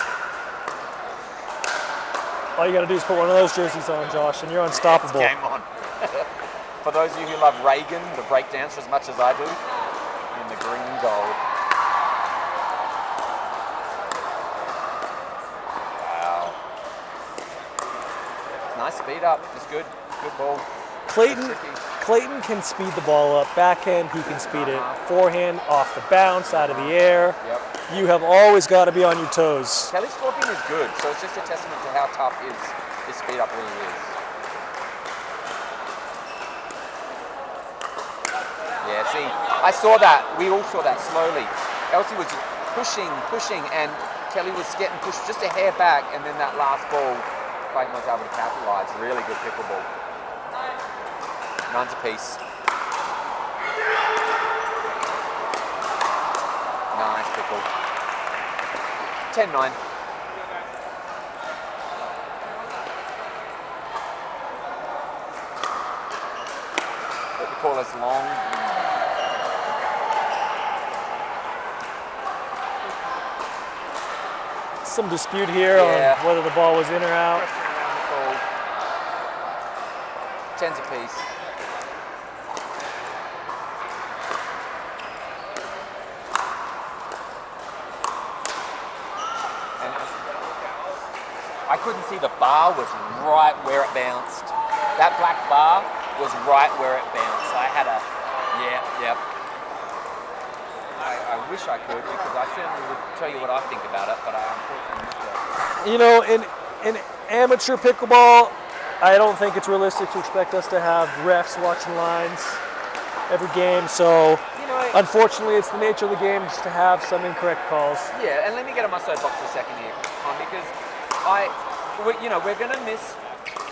Speaker 2: All you got to do is put one of those jerseys on, Josh, and you're unstoppable.
Speaker 1: Game on. For those of you who love Reagan, the breakdancer, as much as I do, in the green and gold. Wow. Nice speed up. It's good. Good ball.
Speaker 2: Clayton can speed the ball up. Backhand, he can speed it. Forehand, off the bounce, out of the air.
Speaker 1: Yep.
Speaker 2: You have always got to be on your toes.
Speaker 1: Kelly's scorpion is good, so it's just a testament to how tough his speed up really is. Yeah, see, I saw that. We all saw that slowly. Elsie was just pushing, and Kelly was getting pushed just a hair back, and then that last ball, Clayton was able to capitalize. Really good pickleball. 9s apiece. Nice pickle. 10-9. What we call this long.
Speaker 2: Some dispute here on whether the ball was in or out.
Speaker 1: 10s apiece. I couldn't see the bar was right where it bounced. That black bar was right where it bounced. I had a, yep. I wish I could, because I certainly would tell you what I think about it, but I unfortunately missed it.
Speaker 2: You know, in amateur pickleball, I don't think it's realistic to expect us to have refs watching lines every game. So, unfortunately, it's the nature of the game just to have some incorrect calls.
Speaker 1: Yeah, and let me get on my soapbox for a second here, because we're going to miss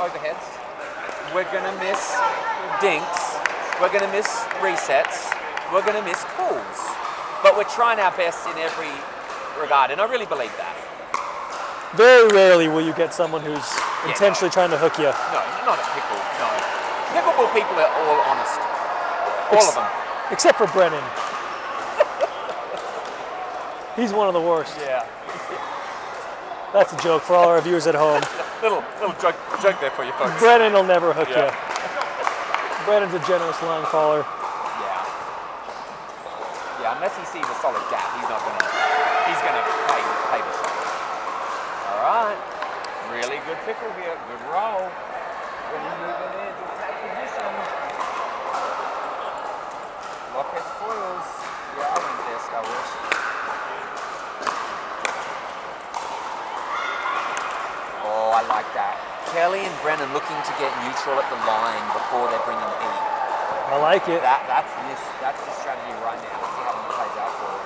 Speaker 1: overheads, we're going to miss dinks, we're going to miss resets, we're going to miss calls. But we're trying our best in every regard, and I really believe that.
Speaker 2: Very rarely will you get someone who's intentionally trying to hook you.
Speaker 1: No, not a pickle, no. Pickleball people are all honest. All of them.
Speaker 2: Except for Brennan. He's one of the worst.
Speaker 1: Yeah.
Speaker 2: That's a joke for all our viewers at home.
Speaker 1: little joke there for you folks.
Speaker 2: Brennan will never hook you. Brennan's a generous line caller.
Speaker 1: Yeah, unless he sees a solid gap, he's gonna play the shot. All right, really good pickle here, good roll. When you move in there, just take position. Lopez foils. Yeah, I went there, Star Wars. Oh, I like that. Kelly and Brennan looking to get neutral at the line before they bring in E.
Speaker 2: I like it.
Speaker 1: That's the strategy right now. Let's see how it plays out for it.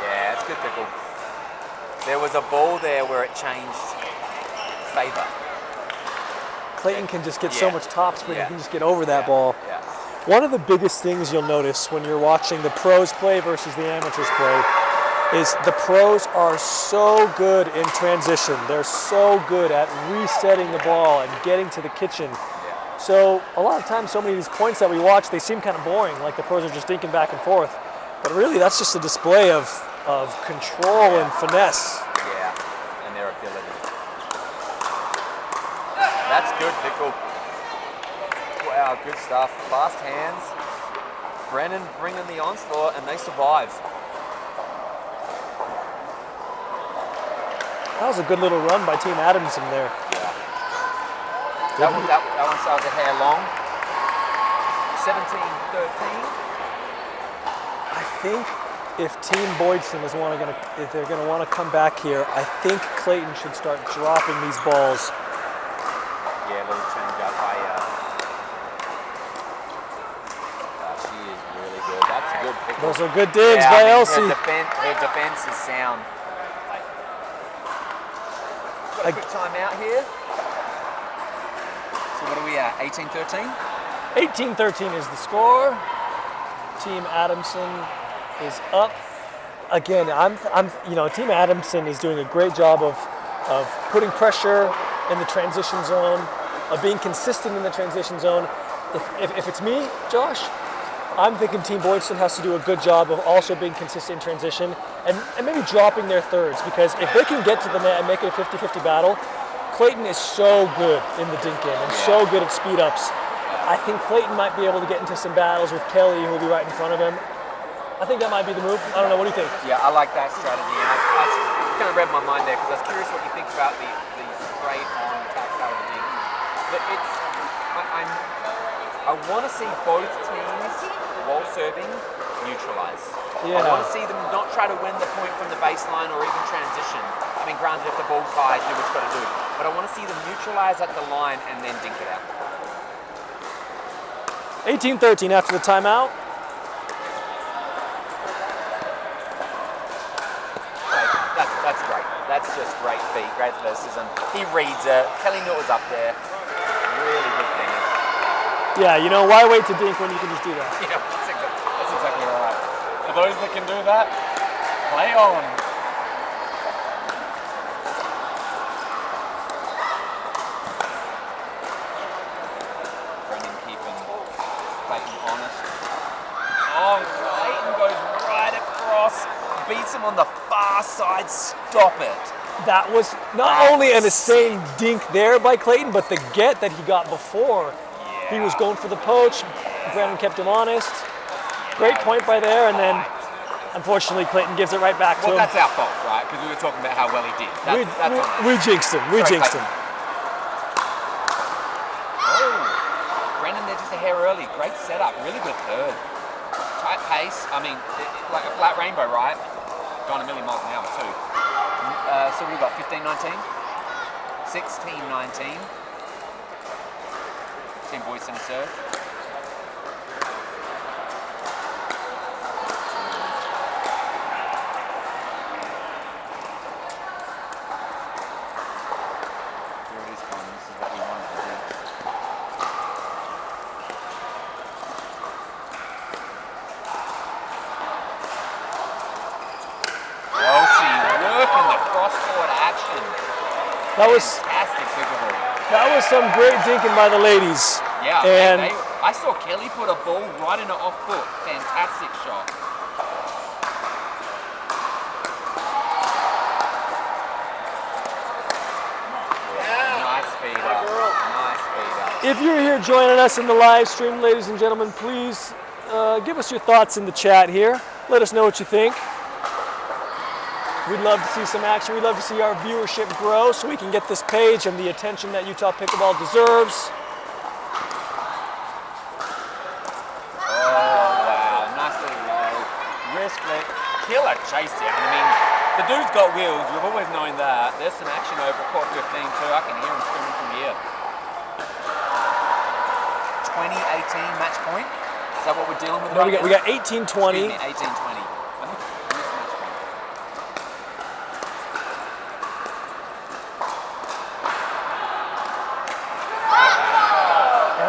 Speaker 1: Yeah, it's good pickle. There was a ball there where it changed favor.
Speaker 2: Clayton can just get so much topspin. He can just get over that
Speaker 1: Yeah.
Speaker 2: ball.
Speaker 1: Yeah.
Speaker 2: One of the biggest things you'll notice when you're watching the pros play versus the amateurs play is the pros are so good in transition. They're so good at resetting the ball and getting to the kitchen.
Speaker 1: Yeah.
Speaker 2: So a lot of times, so many of these points that we watch, they seem kind of boring, like the pros are just dinking back and forth. But really, that's just a display of control and finesse.
Speaker 1: Yeah, and their ability. That's good, pickle. Wow, good stuff. Fast hands. Brennan bringing the onslaught, and they survive.
Speaker 2: That was a good little run by Team Adamson there.
Speaker 1: Yeah. That one starts a hair long. 17-13.
Speaker 2: I think if Team Boydson if they're gonna want to come back here, I think Clayton should start dropping these balls.
Speaker 1: Yeah, a little change up by. She is really good. That's a good pickle.
Speaker 2: Those are good digs by Elsie.
Speaker 1: Her defense is sound. Got a quick timeout here. So what are we at? 18-13?
Speaker 2: 18-13 is the score. Team Adamson is up. Again, Team Adamson is doing a great job of putting pressure in the transition zone, of being consistent in the transition zone. If it's me, Josh, I'm thinking Team Boydson has to do a good job of also being consistent in transition and maybe dropping their thirds, because if they can get to the net and make it a 50-50 battle, Clayton is so good in the dink game and so good at speed ups. I think Clayton might be able to get into some battles with Kelly, who will be right in front of him. I think that might be the move. I don't know. What do you think?
Speaker 1: Yeah, I like that strategy. And I kind of read my mind there because I was curious what you think about the straight on tactile dink. But I want to see both teams, while serving, neutralize.
Speaker 2: Yeah.
Speaker 1: I want to see them not try to win the point from the baseline or even transition. I mean, granted, if the ball's high, do what you've got to do. But I want to see them neutralize at the line and then dink it out.
Speaker 2: 18-13 after the timeout.
Speaker 1: That's great. That's just great feet, great athleticism. He reads it. Kelly knew it was up there. Really good finish.
Speaker 2: Yeah, why wait to dink when you can just do that?
Speaker 1: Yeah, that's exactly right. For those that can do that, play on. Brennan keeping Clayton honest. Oh, Clayton goes right across, beats him on the far side. Stop it.
Speaker 2: That was not only an insane dink there by Clayton, but the get that he got before. He was going for the poach. Brennan kept him honest. Great point by there, and then unfortunately Clayton gives it right back to him.
Speaker 1: Well, that's our fault, right? Because we were talking about how well he did. That's on
Speaker 2: we jinxed him. We jinxed him.
Speaker 1: Oh, Brennan there just a hair early. Great setup. Really good third. Tight pace. I mean, like a flat rainbow, right? Going a million miles an hour too. So we've got 15-19, 16-19. Team Boydson serve. Here it is, fun. This is what we wanted to do. Elsie working the cross-court action.
Speaker 2: That was
Speaker 1: Fantastic pickleball.
Speaker 2: That was some great dinking by the ladies.
Speaker 1: Yeah,
Speaker 2: and
Speaker 1: I saw Kelly put a ball right in her off foot. Fantastic shot.
Speaker 2: If you're here joining us in the live stream, ladies and gentlemen, please give us your thoughts in the chat here. Let us know what you think. We'd love to see some action. We'd love to see our viewership grow so we can get this page and the attention that Utah Pickleball deserves.
Speaker 1: Wrist flick, killer chase down. I mean, the dude's got wheels. We've always known that. There's some action over court 15 too. I can hear him screaming from here. 2018 match point. Is that what we're dealing with?
Speaker 2: No,
Speaker 1: right
Speaker 2: we got 18-20.
Speaker 1: 18-20.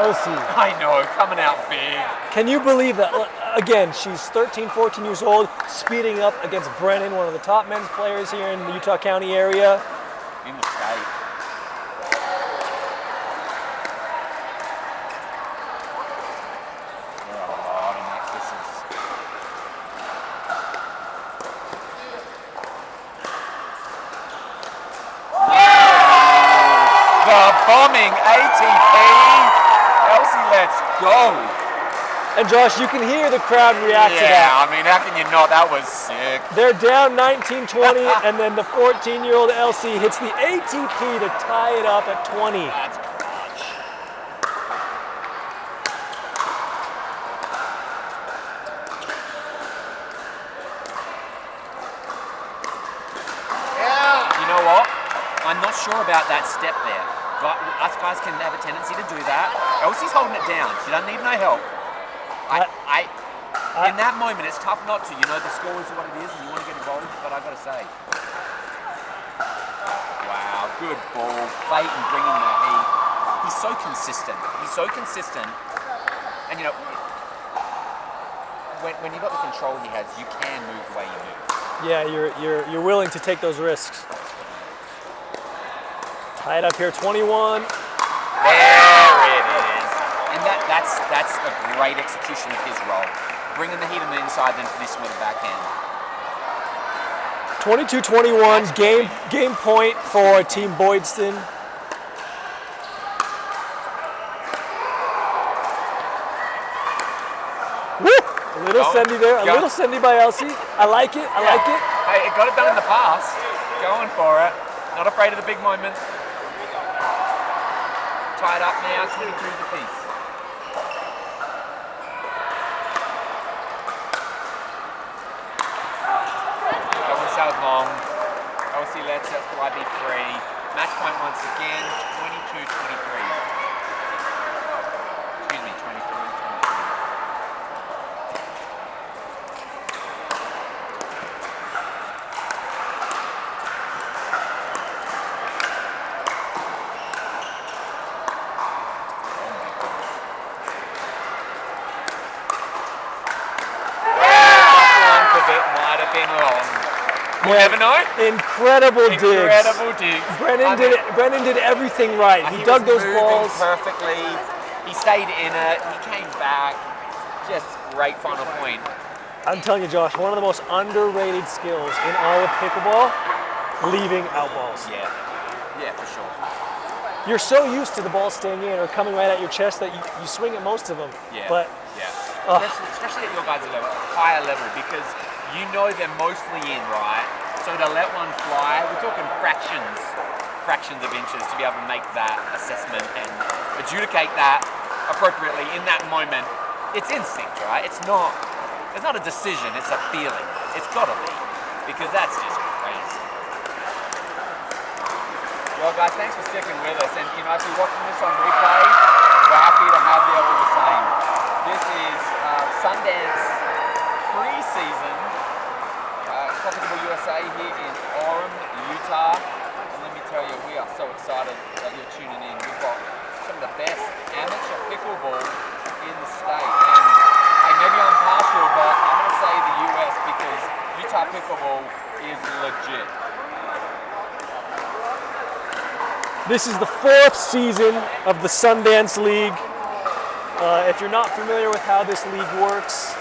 Speaker 2: Elsie.
Speaker 1: I know, coming out big.
Speaker 2: Can you believe that? Again, she's 13, 14 years old, speeding up against Brennan, one of the top men's players here in the Utah County area.
Speaker 1: In the state. There are a lot of nexuses. The bombing ATP. Elsie, let's go.
Speaker 2: And Josh, you can hear the crowd react to that.
Speaker 1: Yeah, I mean, how can you not? That was sick.
Speaker 2: They're down 19-20, and then the 14-year-old Elsie hits the ATP to tie it up at 20.
Speaker 1: That's clutch. Yeah. You know what? I'm not sure about that step there. Us guys can have a tendency to do that. Elsie's holding it down. She doesn't need no help. In that moment, it's tough not to. You know, the score is what it is, and you want to get involved. But I got to say, wow, good ball. Clayton bringing the heat. He's so consistent. He's so consistent. And you know, when you've got the control he has, you can move the way you move.
Speaker 2: Yeah, you're willing to take those risks. Tie it up here, 21.
Speaker 1: There it is. And that's a great execution of his role. Bringing the heat on the inside, then finishing with a backhand.
Speaker 2: 22-21, game point for Team Boydston. Woo! A little sendy there, a little sendy by Elsie. I like it, I like it.
Speaker 1: Hey, it got it done in the past. Going for it. Not afraid of the big moment. Tied up now, 22 apiece. That was long. Elsie lets it fly be free. Match point once again, 22-23. Excuse me, 23-23. Might have been long. We'll never know.
Speaker 2: Incredible digs.
Speaker 1: Incredible digs.
Speaker 2: Brennan did everything right. He dug those balls
Speaker 1: perfectly. He stayed in it. He came back. Just great final point.
Speaker 2: I'm telling you, Josh, one of the most underrated skills in all of pickleball, leaving out balls.
Speaker 1: Yeah. Yeah, for sure.
Speaker 2: You're so used to the ball staying in or coming right at your chest that you swing at most of them.
Speaker 1: Yeah.
Speaker 2: But
Speaker 1: especially at your guys' level, higher level, because you know they're mostly in, right? So to let one fly, we're talking fractions of inches to be able to make that assessment and adjudicate that appropriately in that moment. It's instinct, right? It's not a decision, it's a feeling. It's gotta be, because that's just crazy. Well guys, thanks for sticking with us, and you know, if you're watching this on replay, we're happy to have you all the same. This is Sundance Preseason, Pickleball USA here in Orem, Utah. And let me tell you, we are so excited that you're tuning in. We've got some of the best amateur pickleball in the state. And hey, maybe I'm partial, but I'm going to say the US because Utah Pickleball is legit.
Speaker 2: this is the 4th season of the Sundance League. If you're not familiar with how this league works,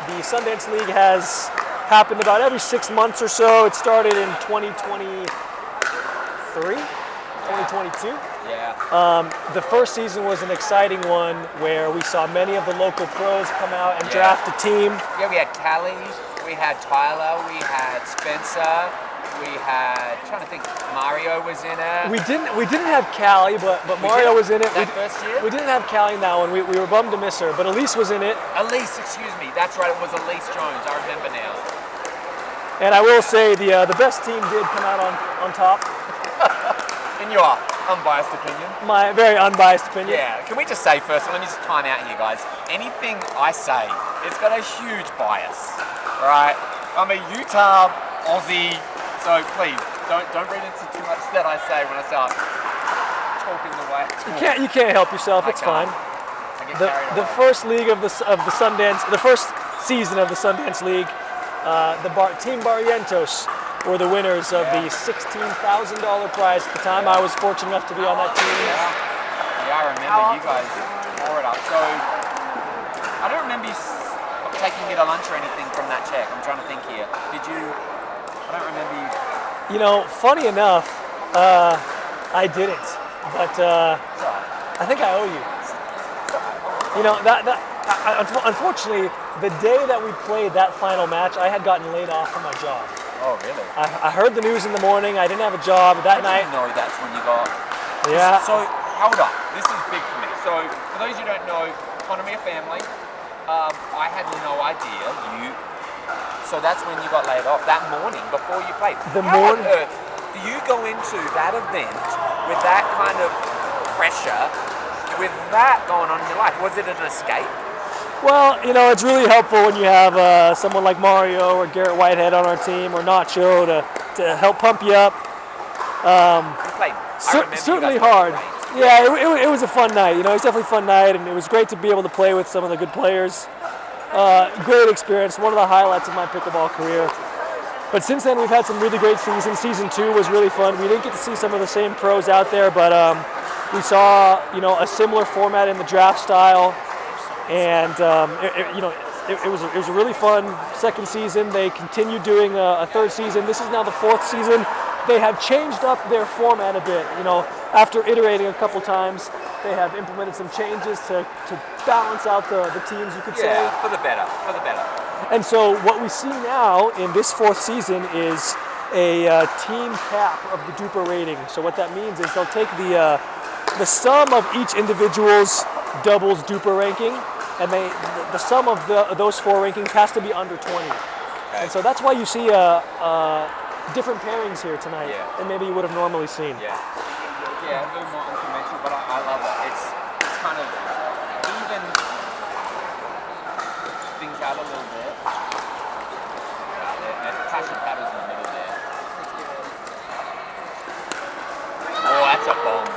Speaker 2: the Sundance League has happened about every 6 months or so. It started in 2022.
Speaker 1: Yeah.
Speaker 2: The first season was an exciting one where we saw many of the local pros come out and draft a team.
Speaker 1: Yeah, we had Callie, we had Tyler, we had Spencer, we had, trying to think, Mario was in it.
Speaker 2: We didn't have Callie, but Mario was in it.
Speaker 1: That first year?
Speaker 2: We didn't have Callie in that one. We were bummed to miss her, but Elise was in it.
Speaker 1: Elise, excuse me. That's right, it was Elise Jones. I remember now.
Speaker 2: And I will say the best team did come out on top.
Speaker 1: In your unbiased opinion?
Speaker 2: My very unbiased opinion.
Speaker 1: Yeah. Can we just say first, let me just time out here, guys. Anything I say, it's got a huge bias, right? I'm a Utah Aussie, so please don't read into too much that I say when I start talking the way I talk.
Speaker 2: You can't help yourself. It's fine.
Speaker 1: I get
Speaker 2: The
Speaker 1: carried away.
Speaker 2: first league of the Sundance, the first season of the Sundance League, Team Barrientos were the winners of the $16,000 prize. At the time, I was fortunate enough to be on that team.
Speaker 1: Yeah, I remember you guys tore it up. So I don't remember you taking me to lunch or anything from that check. I'm trying to think here. Did you? I don't remember you.
Speaker 2: You know, funny enough, I didn't, but I think I owe you. You know, unfortunately, the day that we played that final match, I had gotten laid off from my job.
Speaker 1: Oh, really?
Speaker 2: I heard the news in the morning. I didn't have a job that night.
Speaker 1: I didn't know that's when you got.
Speaker 2: Yeah.
Speaker 1: So hold up, this is big for me. So for those who don't know, economy of family, I had no idea you. So that's when you got laid off that morning before you played. How on earth do you go into that event with that kind of pressure, with that going on in your life? Was it an escape?
Speaker 2: Well, you know, it's really helpful when you have someone like Mario or Garrett Whitehead on our team or Nacho to help pump you up.
Speaker 1: You played.
Speaker 2: Certainly hard. Yeah, it was a fun night. You know, it was definitely a fun night, and it was great to be able to play with some of the good players. Great experience, one of the highlights of my pickleball career. But since then, we've had some really great seasons. Season 2 was really fun. We didn't get to see some of the same pros out there, but we saw, you know, a similar format in the draft style. And it was a really fun second season. They continued doing a third season. This is now the fourth season. They have changed up their format a bit. You know, after iterating a couple times, they have implemented some changes to balance out the teams, you could say.
Speaker 1: Yeah, for the better.
Speaker 2: And so what we see now in this fourth season is a team cap of the Duper rating. So what that means is they'll take the sum of each individual's doubles Duper ranking, and the sum of those 4 rankings has to be under 20. Okay. And so that's why you see different pairings here tonight than maybe you would have normally seen.
Speaker 1: Yeah, a little more unconventional, but I love it. It's kind of even things out a little bit. There's passion paddles in the middle there. Oh, that's a bomb.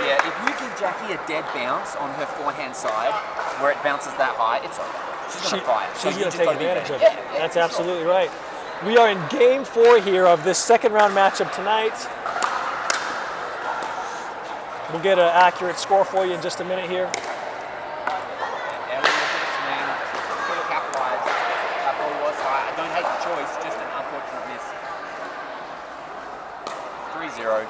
Speaker 1: Yeah, if you give Jackie a dead bounce on her forehand side, where it bounces that high, it's over. She's going to fire.
Speaker 2: She's going to take advantage of it. That's absolutely right. We are in game 4 here of this second round matchup tonight. We'll get an accurate score for you in just a minute here.
Speaker 1: Ellie with the swing, could have capitalized. That ball was high. I don't hate the choice, just an unfortunate miss. 3-0.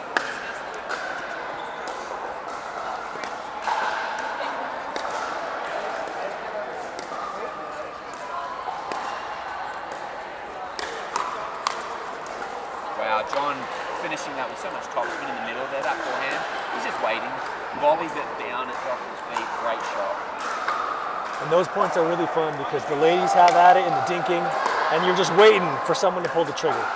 Speaker 1: Wow, John finishing that with so much topspin in the middle there, that forehand. He's just waiting. Volleys it down at Josh's feet. Great shot.
Speaker 2: And those points are really fun because the ladies have at it in the dinking, and you're just waiting for someone to pull the trigger.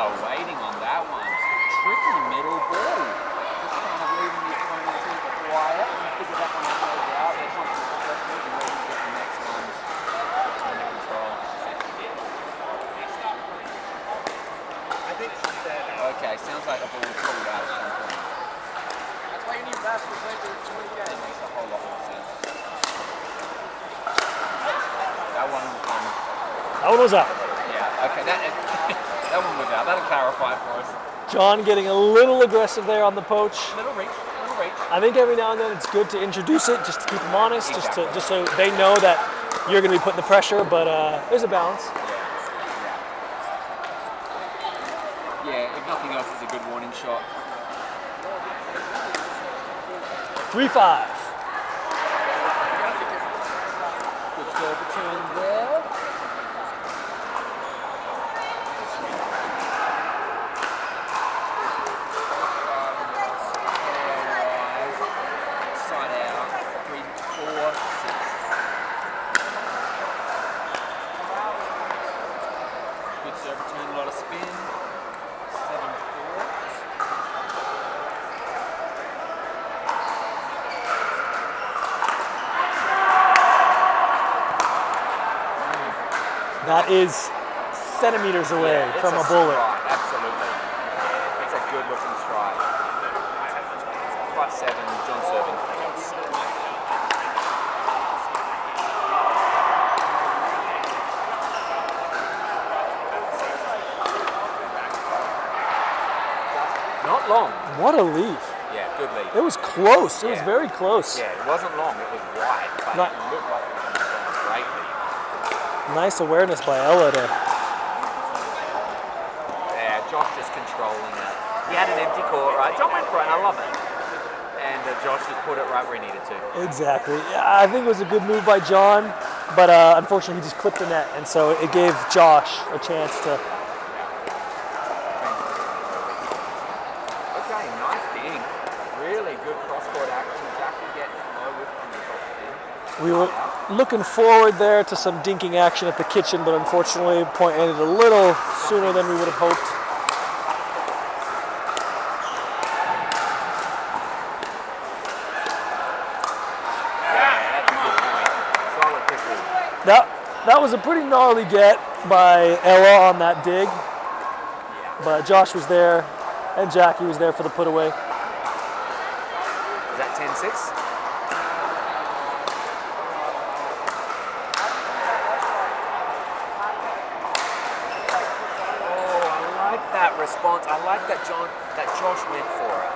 Speaker 2: Waiting on that one. Tricky middle ball. Just kind of leaving the opponent a little bit quiet. And figure that one out. They're confident and ready to get the next one under control. I think she said. Okay, sounds like a ball pulled out. That one was out.
Speaker 1: Yeah, okay, that one was out. That'll clarify for us.
Speaker 2: John getting a little aggressive there on the poach.
Speaker 1: Little reach, little reach.
Speaker 2: I think every now and then it's good to introduce it, just to keep them honest,
Speaker 1: Exactly.
Speaker 2: just so they know that you're going to be putting the pressure, but there's a balance.
Speaker 1: Yeah, if nothing else, it's a good warning shot.
Speaker 2: 3-5.
Speaker 1: Good serve return there. Side out. 3, 4, 6. Good serve return, a lot of spin. 7-4.
Speaker 2: That is centimeters away from a bullet.
Speaker 1: Strike, absolutely. It's a good looking strike. 5-7, John serving. Not long.
Speaker 2: What a leaf.
Speaker 1: Yeah, good lead.
Speaker 2: It was close. It was
Speaker 1: Yeah.
Speaker 2: very close.
Speaker 1: Yeah, it wasn't long, it was wide, but
Speaker 2: Right.
Speaker 1: it looked like it was a great lead.
Speaker 2: Nice awareness by Ella to
Speaker 1: Yeah, Josh just controlling it. He had an empty court, right? John went for it, and I love it. And Josh just put it right where he needed to.
Speaker 2: Exactly. Yeah, I think it was a good move by John, but unfortunately he just clipped the net, and so it gave Josh a chance to.
Speaker 1: Okay, nice ding. Really good cross-court action. Jackie getting over from the top spin.
Speaker 2: We were looking forward there to some dinking action at the kitchen, but unfortunately point ended a little sooner than we would have hoped.
Speaker 1: Yeah, that's a good point. Solid pickle.
Speaker 2: That was a pretty gnarly get by Ella on that dig,
Speaker 1: Yeah.
Speaker 2: but Josh was there and Jackie was there for the put away.
Speaker 1: Is that 10-6? I like that response. I like that Josh went for it.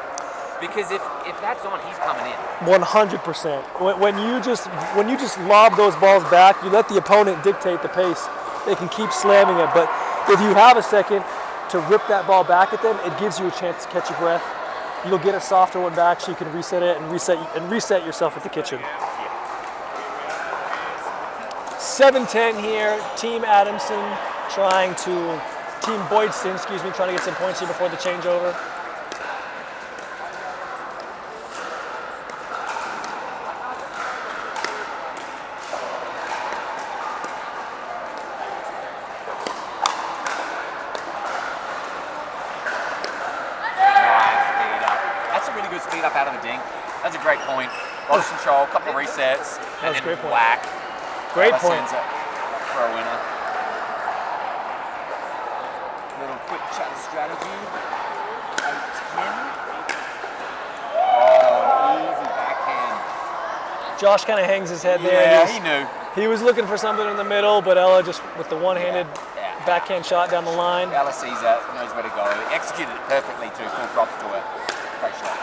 Speaker 1: Because if that's on, he's coming in.
Speaker 2: 100%. When you just lob those balls back, you let the opponent dictate the pace. They can keep slamming it, but if you have a second to rip that ball back at them, it gives you a chance to catch your breath. You'll get a softer one back, so you can reset it and reset yourself at the kitchen. 7-10 here. Team Boydston, trying to get some points here before the changeover.
Speaker 1: Speed up out of the dink. That's a great point. Lost control, couple of resets,
Speaker 2: That was
Speaker 1: and
Speaker 2: a great
Speaker 1: then
Speaker 2: point.
Speaker 1: whack.
Speaker 2: Great
Speaker 1: Ella
Speaker 2: point.
Speaker 1: sends it for a winner. Little quick chat strategy. 8-10. Oh, easy backhand.
Speaker 2: Josh kind of hangs his head there.
Speaker 1: Yeah, he knew.
Speaker 2: He was looking for something in the middle, but Ella just with the one-handed
Speaker 1: Yeah.
Speaker 2: backhand shot down the line.
Speaker 1: Ella sees that, knows where to go. Executed it perfectly too. Full props to her. Great shot.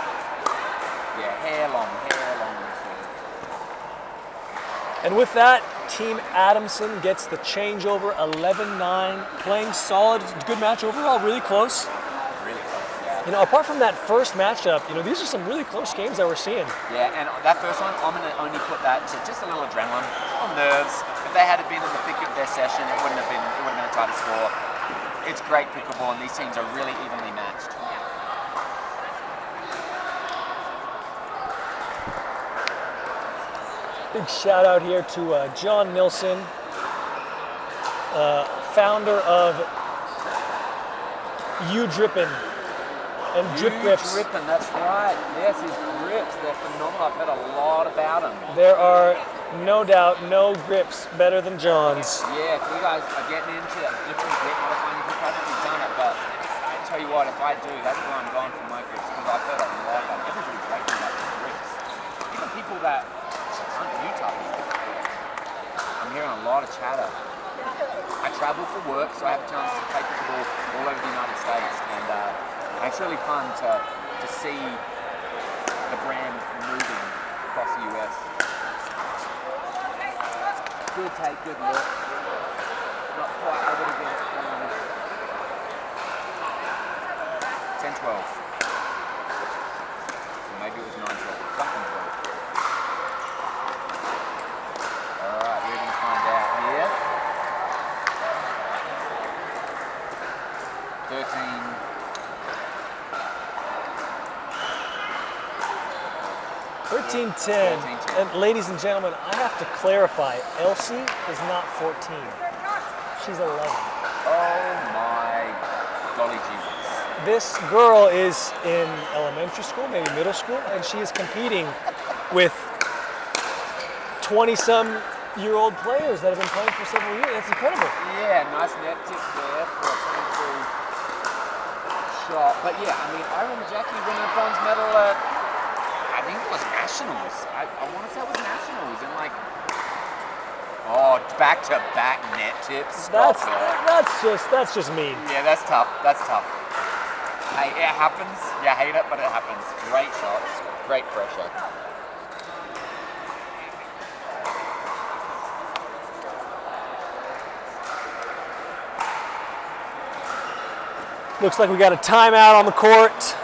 Speaker 1: Yeah, hair long.
Speaker 2: And with that, Team Adamson gets the changeover, 11-9, playing solid, good match overall, really close.
Speaker 1: Really close, yeah.
Speaker 2: You know, apart from that first matchup, these are some really close games that we're seeing.
Speaker 1: Yeah, and that first one, I'm going to only put that to just a little adrenaline, on nerves. If they had been in the thick of their session, it would have been a tighter score. It's great pickleball, and these teams are really evenly matched.
Speaker 2: Big shout out here to John Nilsson, founder of U Drippin' and Drip Grips.
Speaker 1: Drippin', that's right. Yes, his grips, they're phenomenal. I've heard a lot about them.
Speaker 2: There are no doubt no grips better than John's.
Speaker 1: Yeah, if you guys are getting into a different grip modifying, you've probably done it, but I tell you what, if I do, that's where I'm going for my grips, because I've heard a lot about it. Everybody's raving about the grips. Even people that aren't Utah people. I'm hearing a lot of chatter. I travel for work, so I have a chance to play pickleball all over the United States, and it's really fun to see the brand moving across the US. Good take, good look. Not quite able to get it done. 10-12. Or maybe it was 9-12. Something 12. Alright, we're going to find out here. 13.
Speaker 2: 13-10. And ladies and gentlemen, I have to clarify, Elsie is not 14. She's 11.
Speaker 1: Oh my golly Jesus.
Speaker 2: This girl is in elementary school, maybe middle school, and she is competing with 20-some-year-old players that have been playing for several years. That's incredible.
Speaker 1: Yeah, nice net tip there for a 22 shot. But yeah, I mean, I remember Jackie winning a bronze medal at, I think it was Nationals. I want to say it was Nationals. And like, back-to-back net tips.
Speaker 2: That's just mean.
Speaker 1: Yeah, that's tough. That's tough. Hey, it happens. You hate it, but it happens. Great shots. Great pressure.
Speaker 2: Looks like we got a timeout on the court.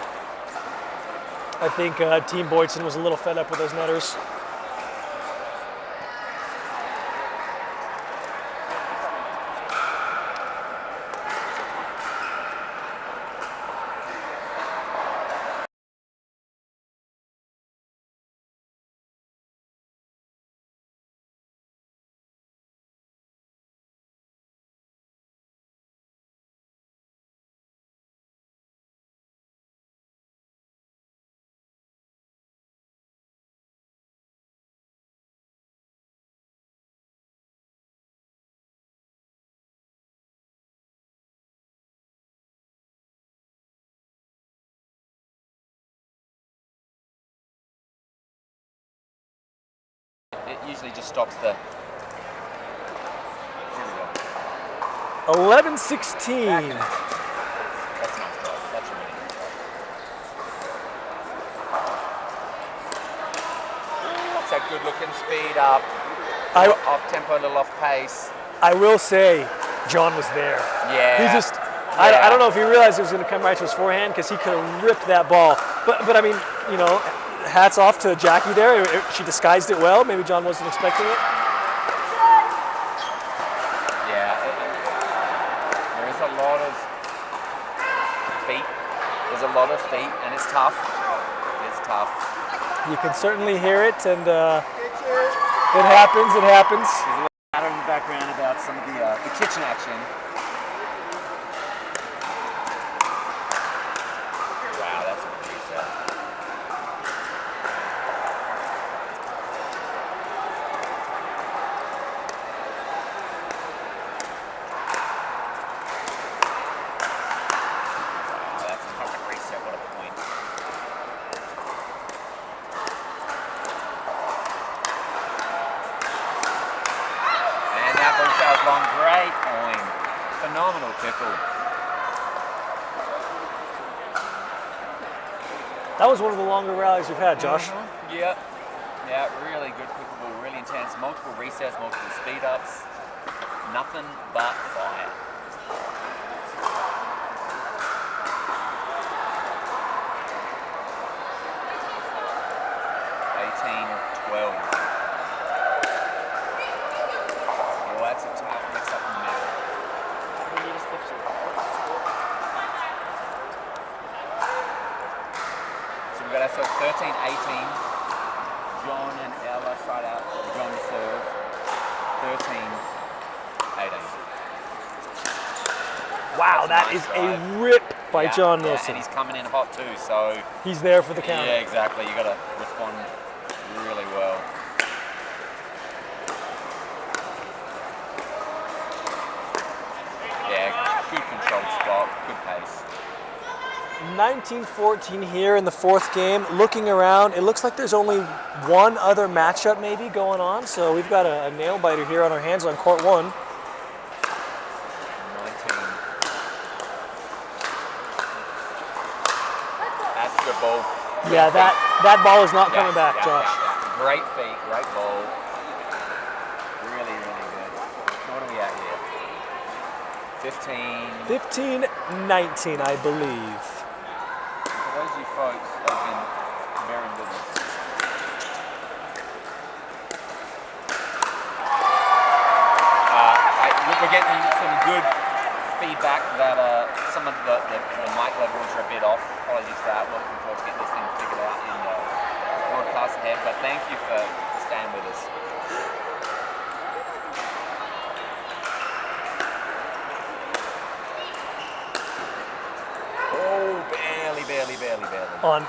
Speaker 2: I think Team Boydson was a little fed up with those netters.
Speaker 1: It usually just stops the...
Speaker 2: 11-16.
Speaker 1: That's nice, guys. That's really good. That's a good looking speed up. Off tempo, a little off pace.
Speaker 2: I will say, John was there.
Speaker 1: Yeah.
Speaker 2: He just, I don't know if he realized it was going to come right to his forehand because he could have ripped that ball. But I mean, you know, hats off to Jackie there. She disguised it well. Maybe John wasn't expecting it.
Speaker 1: Yeah. There is a lot of feet. There's a lot of feet, and it's tough. It's tough.
Speaker 2: You can certainly hear it, and it happens. It happens.
Speaker 1: There's a little chatter in the background about some of the kitchen action. Wow, that's a pretty set. Wow, that's a perfect reset. What a point. And that ball sails long. Great point. Phenomenal pickle.
Speaker 2: That was one of the longer rallies we've had, Josh.
Speaker 1: Yep. Yeah, really good pickleball, really intense. Multiple resets, multiple speed ups. Nothing but fire. Well, that's a tough mix up in the middle. So we've got ourselves 13-18. John and Ella side out. John to serve. 13-18.
Speaker 2: Wow, that is a rip by John
Speaker 1: Yeah,
Speaker 2: Nilsson.
Speaker 1: and he's coming in hot too, so...
Speaker 2: He's there for the counter.
Speaker 1: Yeah, exactly. You got to respond really well. Yeah, good controlled spot, good pace.
Speaker 2: 19-14 here in the fourth game. Looking around, it looks like there's only one other matchup maybe going on, so we've got a nail biter here on our hands on court one.
Speaker 1: good ball.
Speaker 2: Yeah, that ball is not coming back, Josh.
Speaker 1: Yeah. Great feet, great ball. Really, really good. So what are we at here? 15.
Speaker 2: 15-19, I believe.
Speaker 1: For those of you folks that have been bearing with us. We're getting some good feedback that some of the mic levels are a bit off. Apologies for that. We're looking forward to getting this thing figured out in the broadcast ahead. But thank you for staying with us. Oh, barely.
Speaker 2: On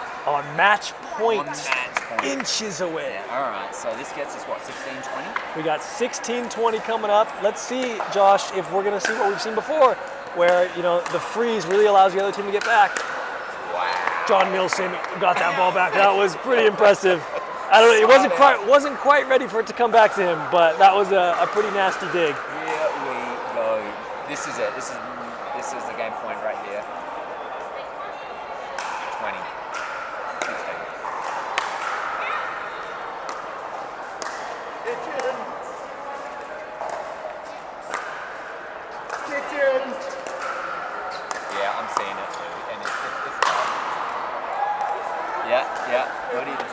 Speaker 2: match point.
Speaker 1: On match point.
Speaker 2: Inches away.
Speaker 1: Yeah, all right, so this gets us, what, 16-20?
Speaker 2: We got 16-20 coming up. Let's see, Josh, if we're going to see what we've seen before, where, you know, the freeze really allows the other team to get back.
Speaker 1: Wow.
Speaker 2: John Milson got that ball back. That was pretty impressive. I don't know, it wasn't quite ready for it to come back to him, but that was a pretty nasty dig.
Speaker 1: Here we go. This is it. This is the game point right here. 20. 16. Yeah, I'm seeing it too, and it's tough. Yeah. What do you do?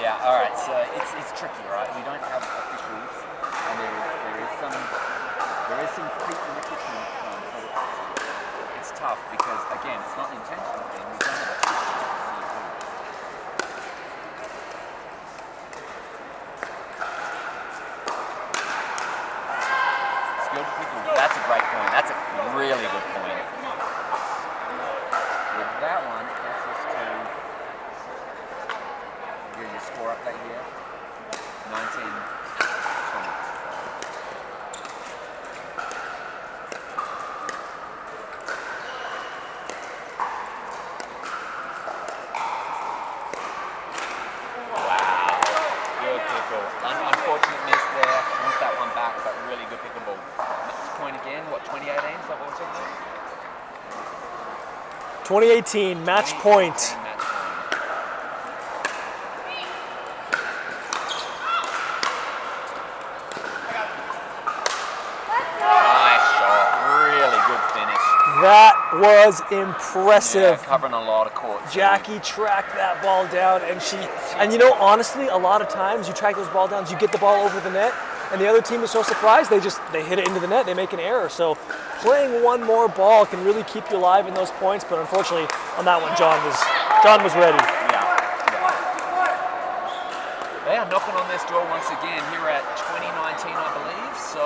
Speaker 1: Yeah. All right. So it's tricky, right? We don't have officials, and there is some feet in the kitchen. So it's tough because again, it's not an intentional thing. We don't have officials. Skilled people. That's a great point. That's a really good point. With that one, that's us to give your score update here. 19-20. Wow. Good pickle. Unfortunate miss there. Wants that one back, but really good pickleball. Match point again. What, 2018? Is that what we're talking about?
Speaker 2: 2018, match point.
Speaker 1: Match point. Nice shot. Really good finish.
Speaker 2: That was impressive.
Speaker 1: Yeah, covering a lot of court.
Speaker 2: Jackie tracked that ball down, and you know, honestly, a lot of times you track those ball downs, you get the ball over the net, and the other team is so surprised they hit it into the net, they make an error. So playing one more ball can really keep you alive in those points, but unfortunately on that one, John was ready.
Speaker 1: Yeah. They are knocking on this door once again here at 2019, I believe. So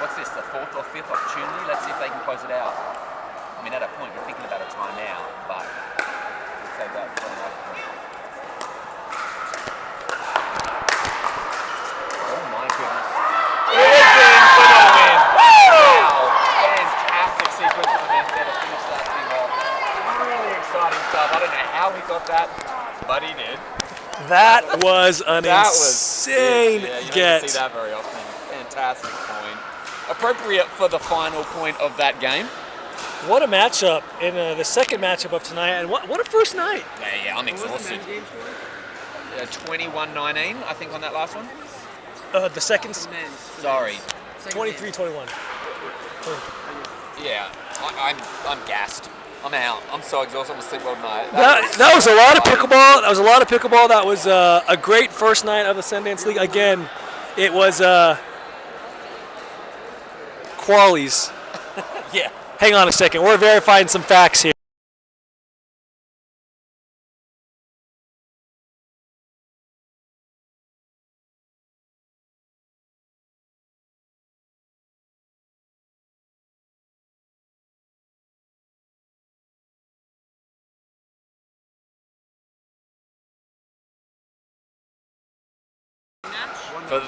Speaker 1: what's this, the fourth or fifth opportunity? Let's see if they can close it out. I mean, at a point, we're thinking about a timeout, but we'll save that for another point. Oh my goodness. It is in for the win. Wow. Fantastic sequence on the there to finish that thing off. Really exciting stuff. I don't know how he got that, but he did.
Speaker 2: That was an
Speaker 1: You
Speaker 2: insane
Speaker 1: don't
Speaker 2: get.
Speaker 1: see that very often. Fantastic point. Appropriate for the final point of that game.
Speaker 2: What a matchup in the second matchup of tonight, and what a first night.
Speaker 1: Yeah, I'm exhausted. 21-19, I think, on that last one.
Speaker 2: The second,
Speaker 1: Sorry.
Speaker 2: 23-21.
Speaker 1: Yeah, I'm gassed. I'm out. I'm so exhausted. I'm gonna sleep all night.
Speaker 2: That was a lot of pickleball. That was a great first night of the Sundance League. Again, it was qualies.
Speaker 1: Yeah.
Speaker 2: Hang on a second. We're verifying some facts here.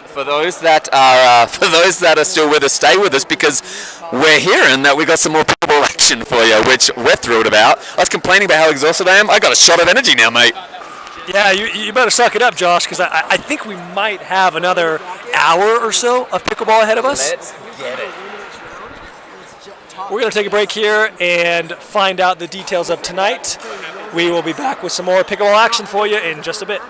Speaker 3: For those that are still with us, stay with us because we're hearing that we got some more pickleball action for you, which we're thrilled about. I was complaining about how exhausted I am. I got a shot of energy now, mate.
Speaker 2: Yeah, you better suck it up, Josh, because I think we might have another hour or so of pickleball ahead of us.
Speaker 1: Let's get it.
Speaker 2: We're going to take a break here and find out the details of tonight. We will be back with some more pickleball action for you in just a bit.